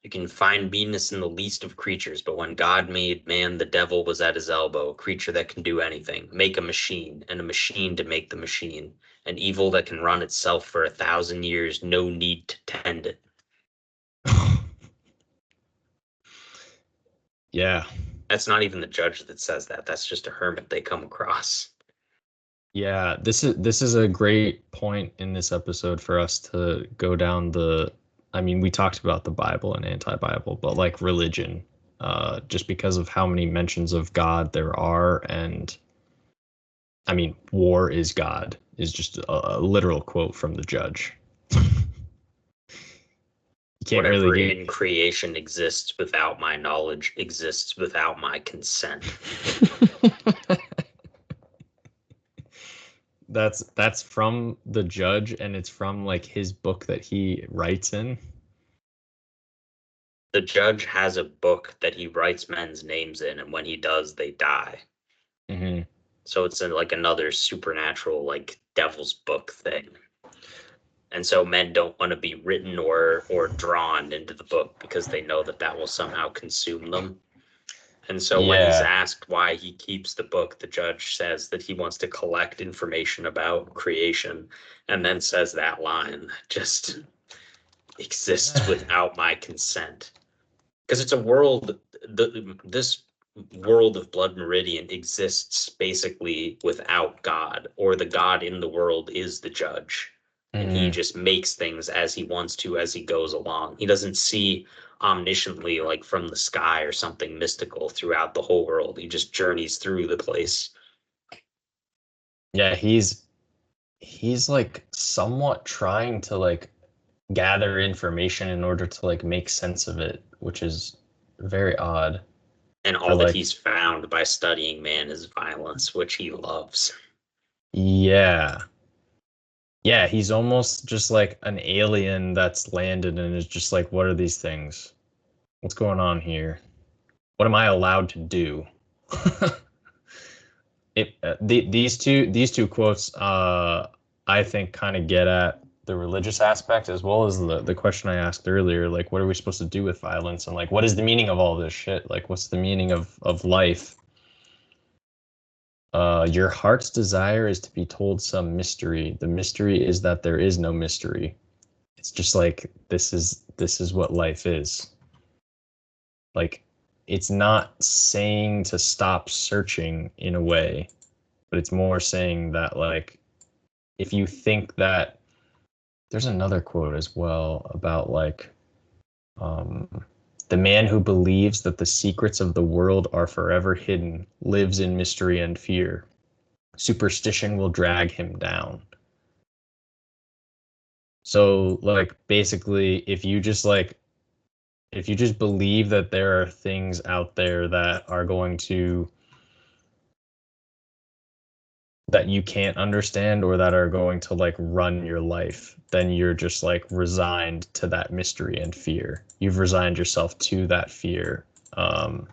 You can find meanness in the least of creatures, but when God made man, the devil was at his elbow, a creature that can do anything. Make a machine, and a machine to make the machine. An evil that can run itself for 1,000 years, no need to tend it. Yeah. That's not even the judge that says that. That's just a hermit they come across. Yeah, this is a great point in this episode for us to go down I mean, we talked about the Bible and anti-Bible, but like religion, just because of how many mentions of God there are. And I mean, war is God is just a literal quote from the judge. You can't Whatever really in creation exists without my knowledge exists without my consent. That's from the judge, and it's from like his book that he writes in. The judge has a book that he writes men's names in, and when he does, they die. Mm-hmm. So it's like another supernatural, like devil's book thing. And so men don't want to be written or drawn into the book because they know that that will somehow consume them. And so when he's asked why he keeps the book, the judge says that he wants to collect information about creation, and then says that line that just exists without my consent. Because it's a world, this world of Blood Meridian exists basically without God, or the God in the world is the judge. And he just makes things as he wants to as he goes along. He doesn't see omnisciently like from the sky or something mystical throughout the whole world. He just journeys through the place. Yeah, he's like somewhat trying to like gather information in order to like make sense of it, which is very odd. And all that he's found by studying man is violence, which he loves. Yeah. Yeah, he's almost just like an alien that's landed and is just like, what are these things? What's going on here? What am I allowed to do? These two quotes, I think, kind of get at the religious aspect as well as the question I asked earlier, like, what are we supposed to do with violence, and like, what is the meaning of all this shit? Like, what's the meaning of life? Your heart's desire is to be told some mystery. The mystery is that there is no mystery. It's just like this is what life is. Like, it's not saying to stop searching in a way, but it's more saying that like if you think that there's another quote as well about like the man who believes that the secrets of the world are forever hidden lives in mystery and fear. Superstition will drag him down. So like basically if you just believe that there are things out there that are going to that you can't understand or that are going to like run your life, then you're just like resigned to that mystery and fear. You've resigned yourself to that fear, and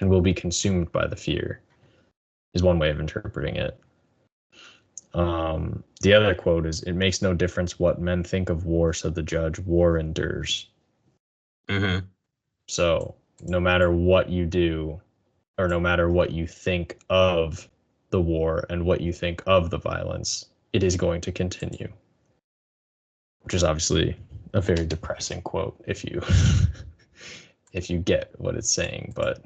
will be consumed by the fear, is one way of interpreting it. The other quote is, "It makes no difference what men think of war," said the judge. "War endures." Mm-hmm. So no matter what you do, or no matter what you think of the war and what you think of the violence, it is going to continue. Which is obviously a very depressing quote if you if you get what it's saying, but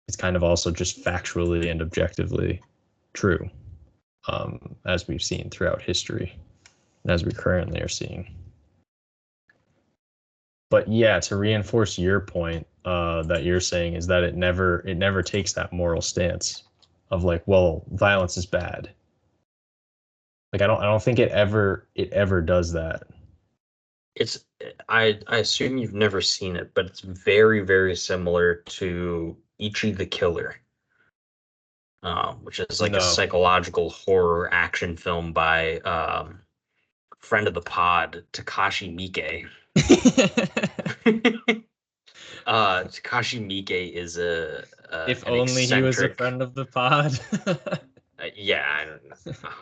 it's kind of also just factually and objectively true, as we've seen throughout history and as we currently are seeing. But yeah, to reinforce your point, that you're saying is that it never takes that moral stance of like, well, violence is bad. Like I don't think it ever does that. It's I assume you've never seen it, but it's very, very similar to Ichi the Killer, which is like a No. psychological horror action film by friend of the pod, Takashi Miike. Takashi Miike is If an only he was a eccentric. friend of the pod. Yeah,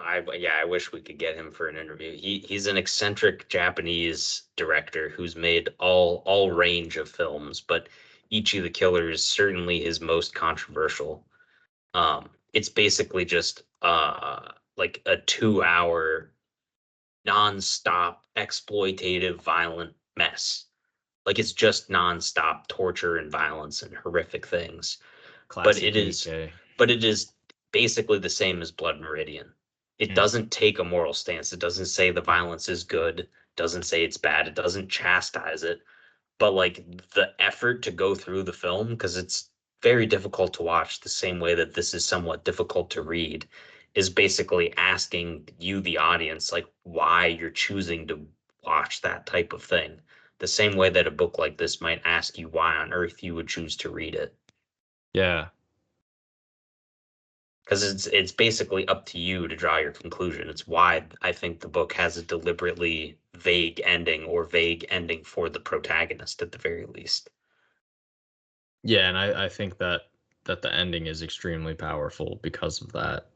I wish we could get him for an interview. He's an eccentric Japanese director who's made all range of films, but Ichi the Killer is certainly his most controversial. It's basically just like a 2 hour nonstop exploitative violent mess. Like it's just nonstop torture and violence and horrific things. But Classic it is Miike. but it is basically the same as Blood Meridian. It Mm. doesn't take a moral stance. It doesn't say the violence is good, doesn't say it's bad, it doesn't chastise it. But like the effort to go through the film, because it's very difficult to watch the same way that this is somewhat difficult to read, is basically asking you, the audience, like why you're choosing to watch that type of thing. The same way that a book like this might ask you why on earth you would choose to read it. Yeah. Because it's basically up to you to draw your conclusion. It's why I think the book has a deliberately vague ending, or vague ending for the protagonist at the very least. Yeah, and I think that the ending is extremely powerful because of that.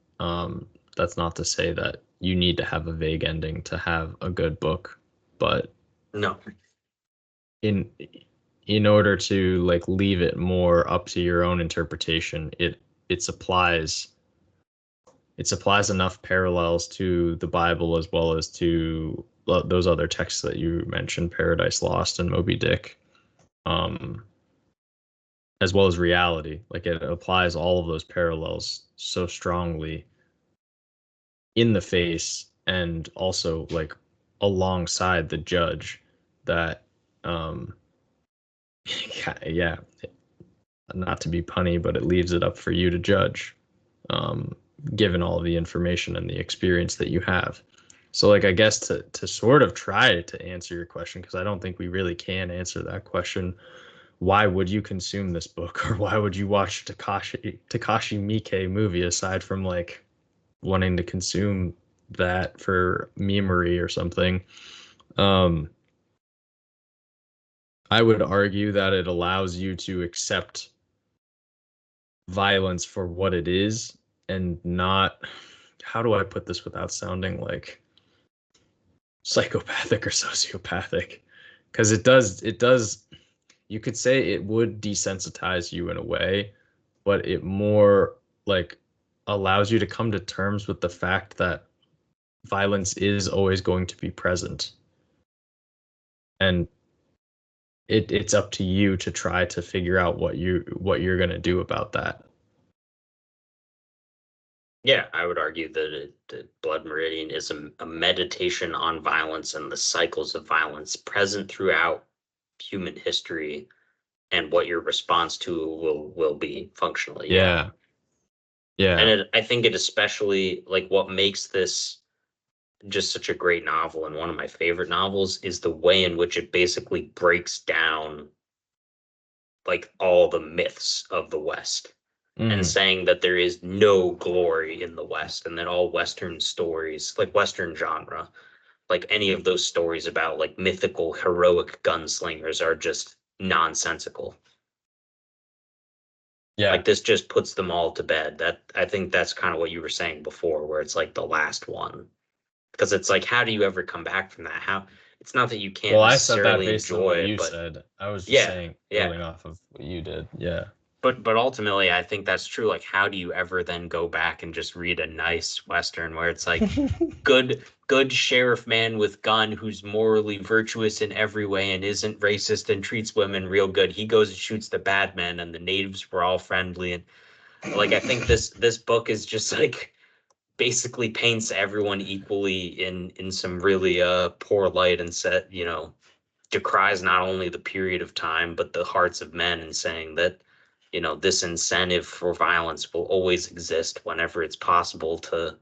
That's not to say that you need to have a vague ending to have a good book, but No. in in order to like leave it more up to your own interpretation, it supplies it supplies enough parallels to the Bible as well as to those other texts that you mentioned, Paradise Lost and Moby Dick, um, as well as reality. Like it applies all of those parallels so strongly in the face and also like alongside the judge that um yeah, not to be punny, but it leaves it up for you to judge, um, given all the information and the experience that you have. So, like, I guess to sort of try to answer your question, because I don't think we really can answer that question. Why would you consume this book, or why would you watch Takashi Miike movie aside from like wanting to consume that for memory or something? Um, I would argue that it allows you to accept violence for what it is and not, how do I put this without sounding like psychopathic or sociopathic? Because it does, you could say it would desensitize you in a way, but it more like allows you to come to terms with the fact that violence is always going to be present. And it's up to you to try to figure out what you're going to do about that. Yeah, I would argue that Blood Meridian is a meditation on violence and the cycles of violence present throughout human history, and what your response to will be functionally. Yeah. Yeah. And Yeah. I think it especially, like, what makes this just such a great novel and one of my favorite novels is the way in which it basically breaks down like all the myths of the West, and Mm. saying that there is no glory in the West, and that all Western stories, like Western genre, like any of those stories about like mythical heroic gunslingers, are just nonsensical. Yeah. Like this just puts them all to bed. That, I think that's kind of what you were saying before, where it's like the last one. Because it's like, how do you ever come back from that? How, it's not that you can't Well, I said that necessarily based on what enjoy it, you but said. I was just yeah, saying, yeah. building off of what you did. Yeah. But ultimately, I think that's true. Like, how do you ever then go back and just read a nice Western where it's like good sheriff man with gun who's morally virtuous in every way and isn't racist and treats women real good. He goes and shoots the bad men, and the natives were all friendly. And like, I think this book is just like basically paints everyone equally in some really poor light, and set, decries not only the period of time but the hearts of men, and saying that, this incentive for violence will always exist whenever it's possible to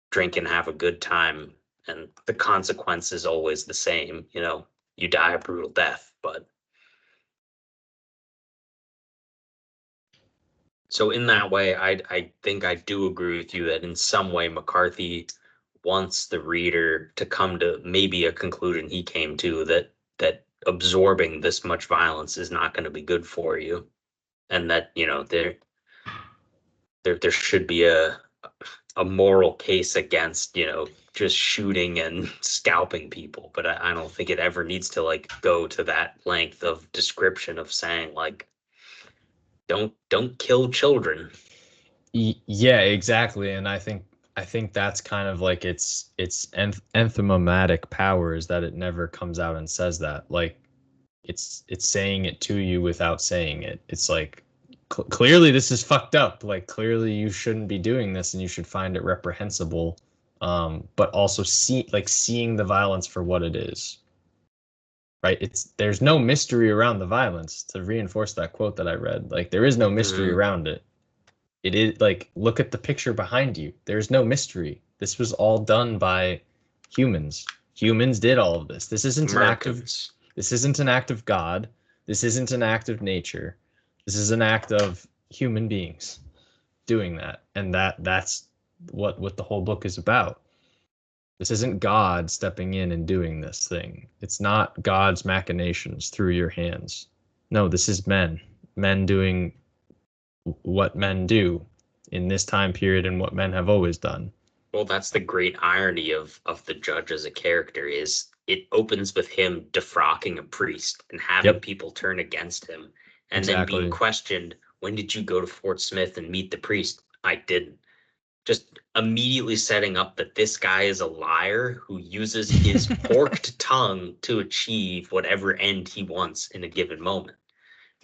drink and have a good time, and the consequence is always the same. you die a brutal death. But so in that way, I think I do agree with you that in some way McCarthy wants the reader to come to maybe a conclusion he came to, that absorbing this much violence is not going to be good for you, and that, you know, there should be a moral case against, you know, just shooting and scalping people. But I don't think it ever needs to like go to that length of description of saying like don't kill children. Yeah, exactly. And I think that's kind of like its enthematic power is that it never comes out and says that. Like it's saying it to you without saying it. It's like clearly this is fucked up. Like clearly you shouldn't be doing this and you should find it reprehensible. But also seeing the violence for what it is. Right? There's no mystery around the violence, to reinforce that quote that I read. Like there is no mystery around it. It is like, look at the picture behind you. There's no mystery. This was all done by humans. Humans did all of this. This isn't an act of God. This isn't an act of nature. This is an act of human beings doing that. And that's what the whole book is about. This isn't God stepping in and doing this thing. It's not God's machinations through your hands. No, this is men doing what men do in this time period and what men have always done. Well, that's the great irony of the judge as a character, is it opens with him defrocking a priest and having people turn against him, and then being questioned, when did you go to Fort Smith and meet the priest? I didn't. Just immediately setting up that this guy is a liar who uses his forked tongue to achieve whatever end he wants in a given moment.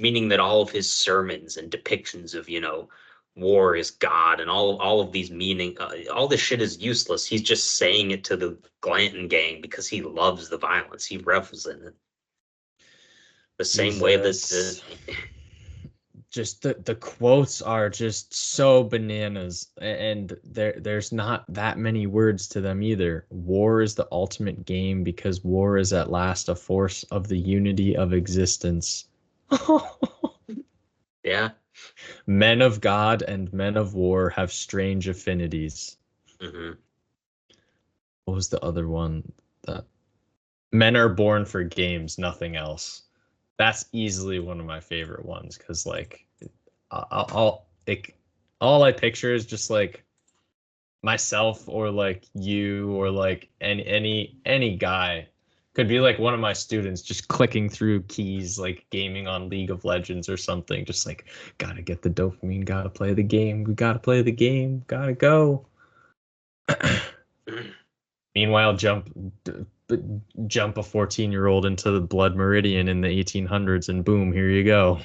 Meaning that all of his sermons and depictions of, you know, war is God and all of these meaning, all this shit is useless. He's just saying it to the Glanton gang because he loves the violence. He revels in it. The same way that just the quotes are just so bananas, and there's not that many words to them either. War is the ultimate game because war is at last a force of the unity of existence. Yeah. Men of God and men of war have strange affinities. Mm-hmm. What was the other one? That men are born for games, nothing else. That's easily one of my favorite ones because like all I picture is just like myself or like you or like any guy. Could be like one of my students just clicking through keys, like gaming on League of Legends or something. Just like, gotta get the dopamine, gotta play the game, we gotta play the game, gotta go. Meanwhile, jump a 14-year-old into the Blood Meridian in the 1800s, and boom, here you go.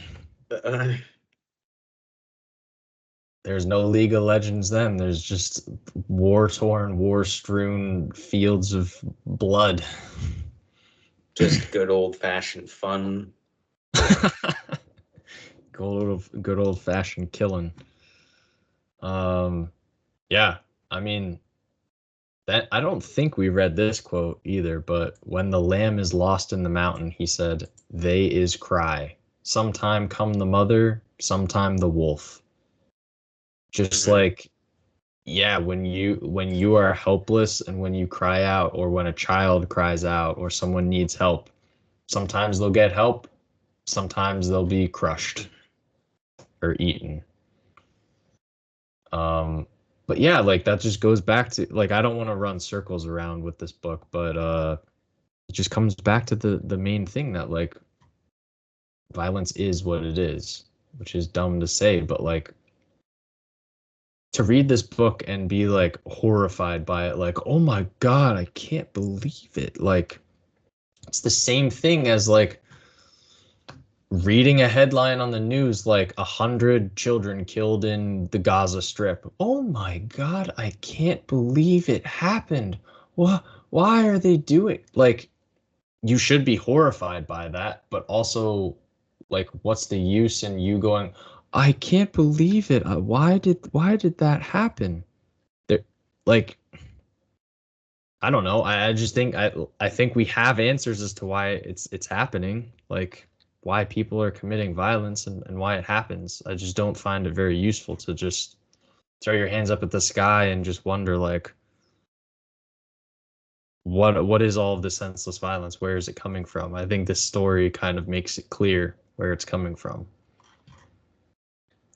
There's no League of Legends then. There's just war-torn, war-strewn fields of blood. Just good old-fashioned fun. Good old-fashioned killing. Yeah, I mean, that I don't think we read this quote either, but when the lamb is lost in the mountain, he said, "They is cry. Sometime come the mother, sometime the wolf." Just like, yeah, when you are helpless and when you cry out, or when a child cries out, or someone needs help, sometimes they'll get help, sometimes they'll be crushed or eaten. But yeah, like that just goes back to, like, I don't want to run circles around with this book, but it just comes back to the main thing that like violence is what it is, which is dumb to say, but like to read this book and be like horrified by it, like, oh my God, I can't believe it. Like it's the same thing as like reading a headline on the news, like 100 children killed in the Gaza Strip. Oh my God, I can't believe it happened. Why are they doing, like, you should be horrified by that, but also like, what's the use in you going, I can't believe it. Why did that happen? There, like, I don't know. I just think I think we have answers as to why it's happening, like why people are committing violence and why it happens. I just don't find it very useful to just throw your hands up at the sky and just wonder like what is all of this senseless violence? Where is it coming from? I think this story kind of makes it clear where it's coming from.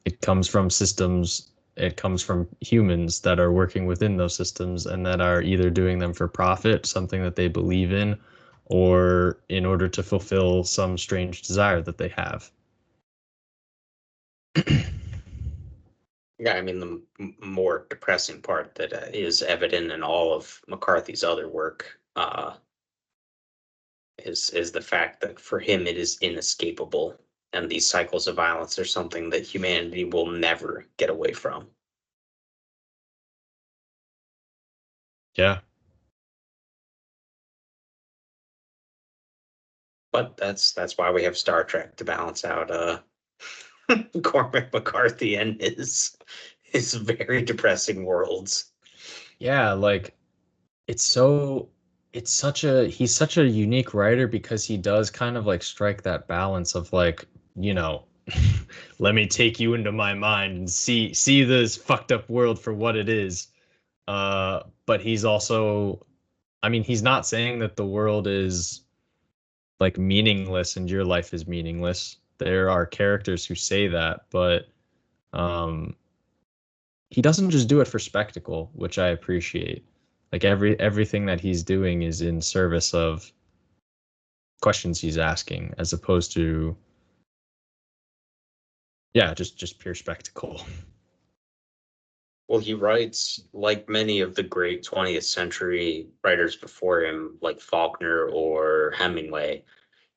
It comes from systems, it comes from humans that are working within those systems and that are either doing them for profit, something that they believe in, or in order to fulfill some strange desire that they have. Yeah, I mean, the more depressing part that is evident in all of McCarthy's other work is the fact that for him it is inescapable, and these cycles of violence are something that humanity will never get away from. Yeah. But that's why we have Star Trek to balance out Cormac McCarthy and his very depressing worlds. Yeah, like it's such a he's such a unique writer because he does kind of like strike that balance of like, you know, let me take you into my mind and see this fucked up world for what it is. But he's also, I mean, he's not saying that the world is like meaningless and your life is meaningless. There are characters who say that, but um he doesn't just do it for spectacle, which I appreciate. Like everything that he's doing is in service of questions he's asking, as opposed to yeah, just pure spectacle. Well, he writes like many of the great 20th century writers before him, like Faulkner or Hemingway.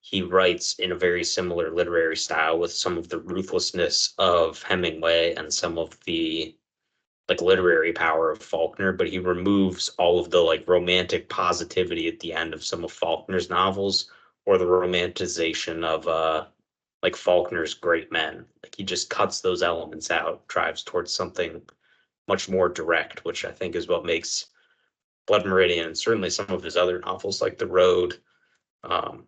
He writes in a very similar literary style with some of the ruthlessness of Hemingway and some of the like literary power of Faulkner, but he removes all of the like romantic positivity at the end of some of Faulkner's novels or the romanticization of like Faulkner's great men. Like he just cuts those elements out, drives towards something much more direct, which I think is what makes Blood Meridian and certainly some of his other novels like The Road, um,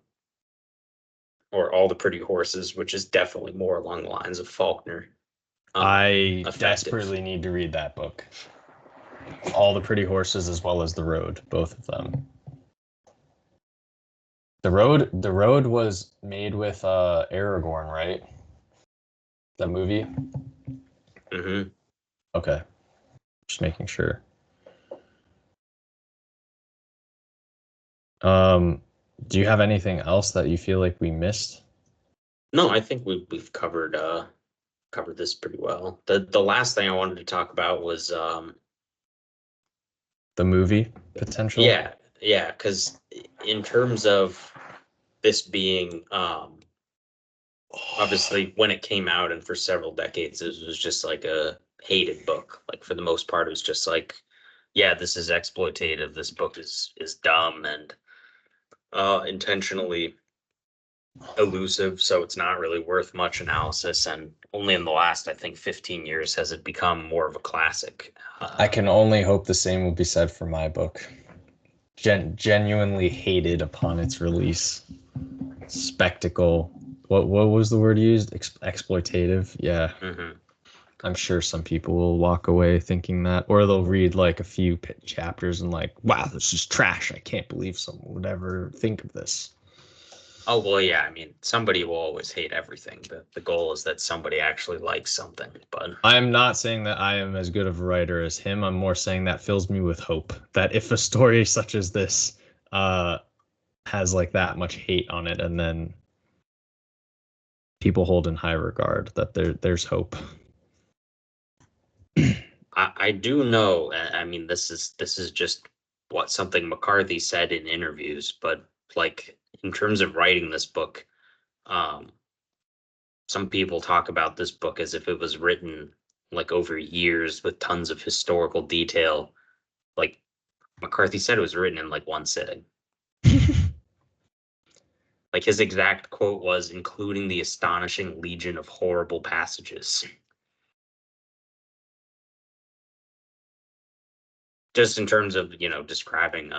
or All the Pretty Horses, which is definitely more along the lines of Faulkner. I Effective. desperately need to read that book. All the Pretty Horses as well as The Road, both of them. The Road was made with Aragorn, right? That movie? Mm-hmm. Okay. Just making sure. Um, do you have anything else that you feel like we missed? No, I think we've covered this pretty well. The last thing I wanted to talk about was The movie potential? yeah, because in terms of this being obviously when it came out and for several decades it was just like a hated book. Like for the most part it was just like, yeah, this is exploitative, this book is dumb and intentionally elusive, so it's not really worth much analysis. And only in the last, I think, 15 years has it become more of a classic. I can only hope the same will be said for my book. Genuinely hated upon its release. Spectacle. What was the word used? Exploitative. Yeah. Mhm. I'm sure some people will walk away thinking that, or they'll read like a few chapters and like, wow, this is trash. I can't believe someone would ever think of this. Oh, well, yeah, I mean, somebody will always hate everything. The goal is that somebody actually likes something. But I am not saying that I am as good of a writer as him. I'm more saying that fills me with hope that if a story such as this uh, has like that much hate on it, and then people hold in high regard, that there's hope. I do know, I mean, this is just what something McCarthy said in interviews, but like in terms of writing this book, um, some people talk about this book as if it was written like over years with tons of historical detail. Like McCarthy said it was written in like one sitting. Like his exact quote was, including the astonishing legion of horrible passages. just in terms of, describing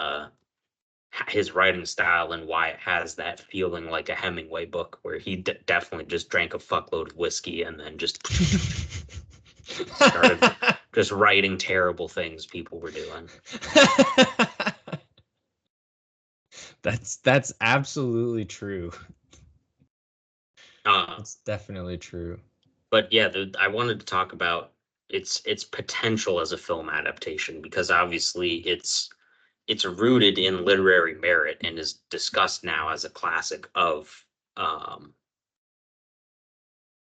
his writing style and why it has that feeling like a Hemingway book, where he definitely just drank a fuckload of whiskey and then just started just writing terrible things people were doing. That's absolutely true. It's definitely true. But yeah, I wanted to talk about its potential as a film adaptation, because obviously it's rooted in literary merit and is discussed now as a classic of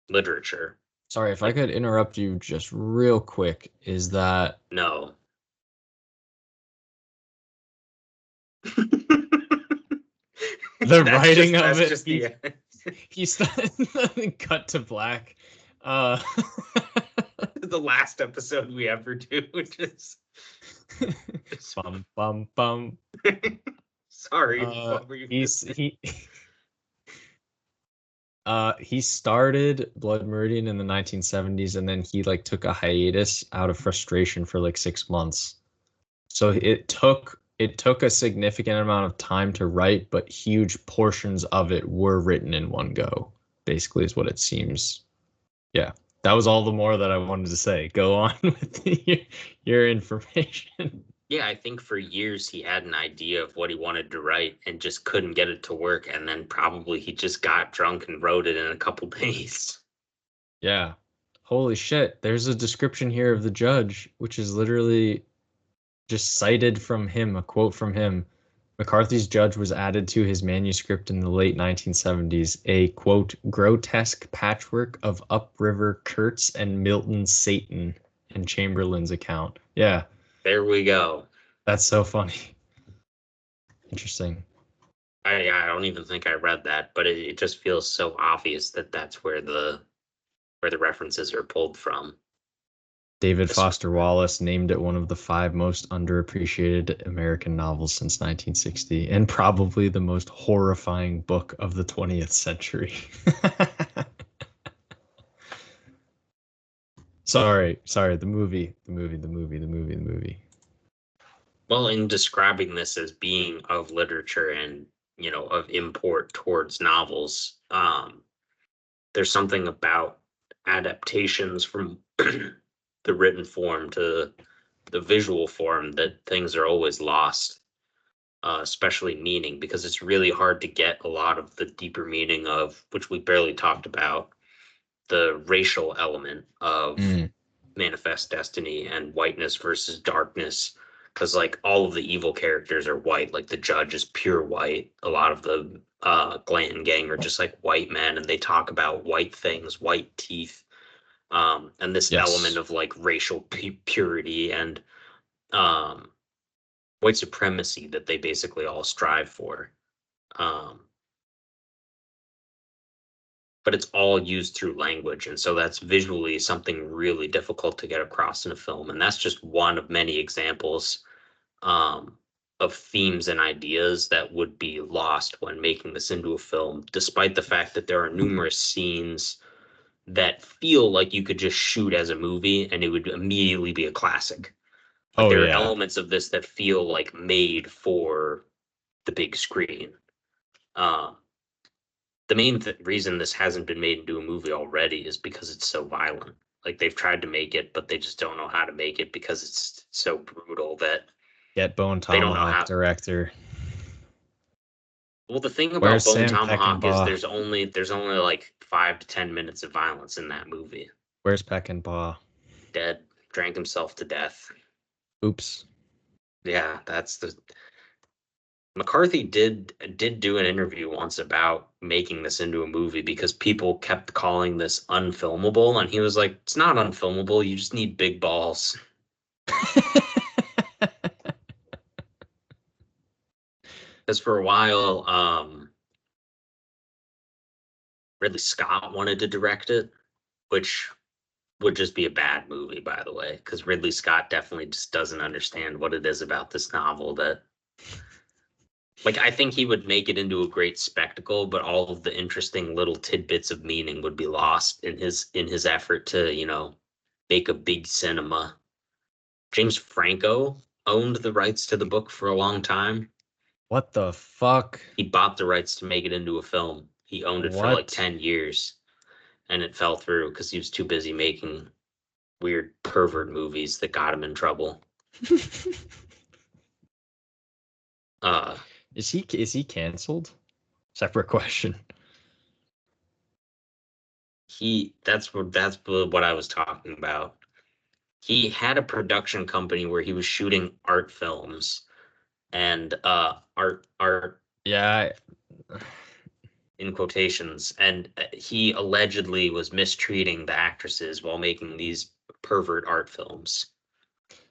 literature. Sorry, if I could interrupt you just real quick, is that... No. The writing of it, just he started cut to black. The last episode we ever do, which is bum bum bum. Sorry, what were you he started Blood Meridian in the 1970s, and then he like took a hiatus out of frustration for like 6 months. So it took a significant amount of time to write, but huge portions of it were written in one go, basically, is what it seems. Yeah, that was all the more that I wanted to say. Go on with your information. Yeah, I think for years he had an idea of what he wanted to write and just couldn't get it to work. And then probably he just got drunk and wrote it in a couple days. Yeah. Holy shit. There's a description here of the judge, which is literally just cited from him, a quote from him. McCarthy's judge was added to his manuscript in the late 1970s, a, quote, grotesque patchwork of upriver Kurtz and Milton Satan in Chamberlain's account. Yeah. There we go. That's so funny. Interesting. I don't even think I read that, but it just feels so obvious that that's where the references are pulled from. David Foster Wallace named it one of the 5 most underappreciated American novels since 1960, and probably the most horrifying book of the 20th century. Sorry, the movie. Well, in describing this as being of literature and, of import towards novels, there's something about adaptations from the written form to the visual form that things are always lost, especially meaning, because it's really hard to get a lot of the deeper meaning of, which we barely talked about, the racial element of Manifest Destiny and whiteness versus darkness, because like all of the evil characters are white. Like the judge is pure white. A lot of the Glan gang are just like white men, and they talk about white things, white teeth, and this element of like racial purity and white supremacy that they basically all strive for. But it's all used through language, and so that's visually something really difficult to get across in a film, and that's just one of many examples of themes and ideas that would be lost when making this into a film, despite the fact that there are numerous scenes that feel like you could just shoot as a movie and it would immediately be a classic. Like there are elements of this that feel like made for the big screen. The main reason this hasn't been made into a movie already is because it's so violent. Like they've tried to make it, but they just don't know how to make it because it's so brutal that Get Bone Tomahawk director. Well, the thing about Bone Tomahawk is there's only like 5 to 10 minutes of violence in that movie. Where's Peckinpah? Dead. Drank himself to death. Oops. Yeah, that's the... McCarthy did do an interview once about making this into a movie because people kept calling this unfilmable, and he was like, it's not unfilmable, you just need big balls. Because for a while, Ridley Scott wanted to direct it, which would just be a bad movie, by the way, because Ridley Scott definitely just doesn't understand what it is about this novel that... Like, I think he would make it into a great spectacle, but all of the interesting little tidbits of meaning would be lost in his effort to, make a big cinema. James Franco owned the rights to the book for a long time. What the fuck? He bought the rights to make it into a film. He owned it for like What? 10 years, and it fell through because he was too busy making weird pervert movies that got him in trouble. Is he canceled? Separate question. That's what I was talking about. He had a production company where he was shooting art films and art Yeah. in quotations, and he allegedly was mistreating the actresses while making these pervert art films.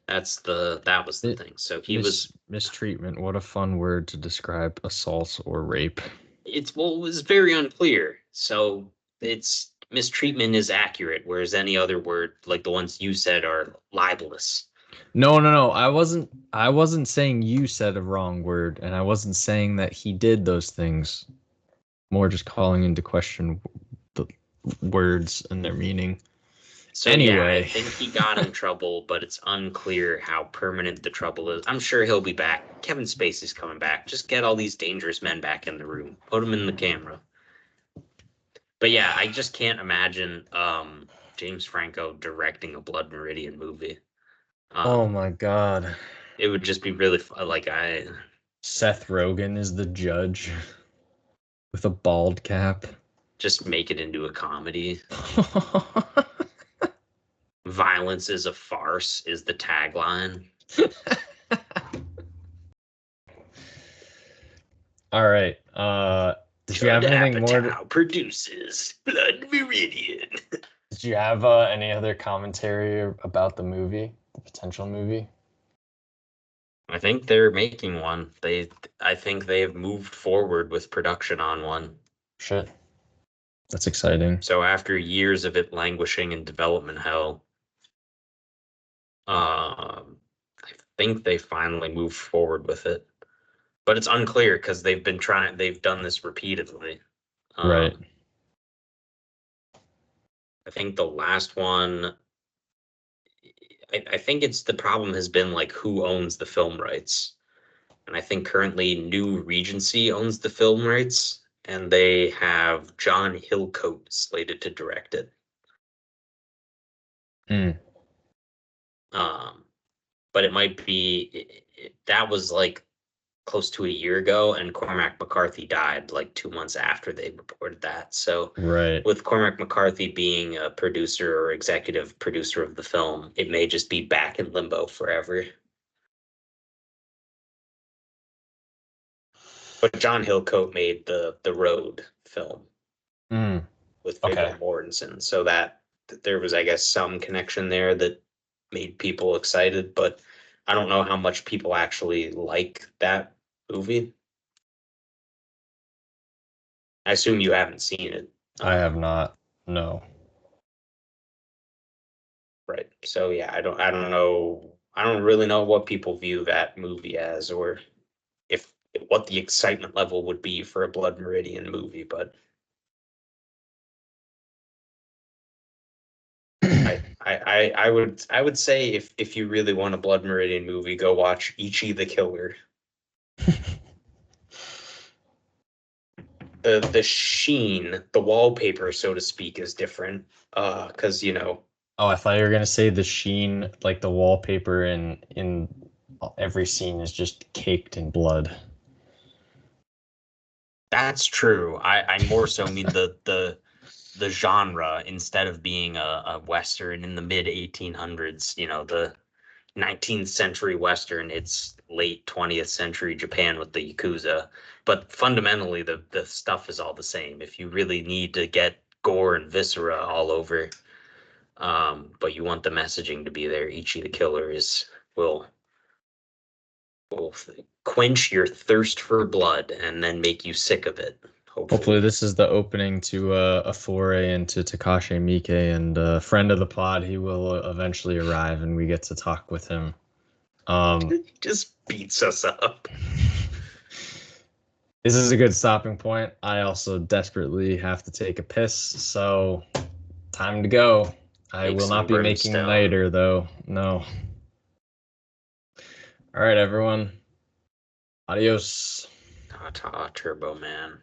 That was the thing. So he was mistreatment. What a fun word to describe assault or rape. It was very unclear. So it's mistreatment is accurate, whereas any other word, like the ones you said, are libelous. No. I wasn't saying you said a wrong word, and I wasn't saying that he did those things. More just calling into question the words and their meaning. So anyway, yeah, I think he got in trouble, but it's unclear how permanent the trouble is. I'm sure he'll be back. Kevin Spacey's coming back. Just get all these dangerous men back in the room. Put them in the camera. But yeah, I just can't imagine James Franco directing a Blood Meridian movie. Oh my god. It would just be really Seth Rogen is the judge with a bald cap. Just make it into a comedy. Violence is a farce is the tagline. All right. Did you have anything more? Produces Blood Meridian. Did you have any other commentary about the movie, the potential movie? I think they're making one. I think they've moved forward with production on one. Shit. That's exciting. So after years of it languishing in development hell, I think they finally moved forward with it. But it's unclear because they've done this repeatedly. Right. I think the last one, I think the problem has been like who owns the film rights. And I think currently New Regency owns the film rights, and they have John Hillcoat slated to direct it. But it might be that was like close to a year ago, and Cormac McCarthy died like 2 months after they reported that. So right. With Cormac McCarthy being a producer or executive producer of the film, it may just be back in limbo forever. But John Hillcoat made the Road film with Viggo Mortensen, so that there was, I guess, some connection there that made people excited. But I don't know how much people actually like that movie. I assume you haven't seen it. I have not. No. Right. So yeah, I don't know. I don't really know what people view that movie as, or if what the excitement level would be for a Blood Meridian movie, but I would say if you really want a Blood Meridian movie, go watch Ichi the Killer. The sheen, the wallpaper, so to speak, is different. Because Oh, I thought you were gonna say the sheen, like the wallpaper in every scene is just caked in blood. That's true. I more so mean the genre, instead of being a Western in the mid 1800s, the 19th century Western, it's late 20th century Japan with the Yakuza. But fundamentally, the stuff is all the same. If you really need to get gore and viscera all over, but you want the messaging to be there, Ichi the Killer will quench your thirst for blood and then make you sick of it. Hopefully this is the opening to a foray into Takashi Miike, and a friend of the pod. He will eventually arrive, and we get to talk with him. He just beats us up. This is a good stopping point. I also desperately have to take a piss, so time to go. I will not be making niter, though. No. All right, everyone. Adios. Ta-ta, Turbo Man.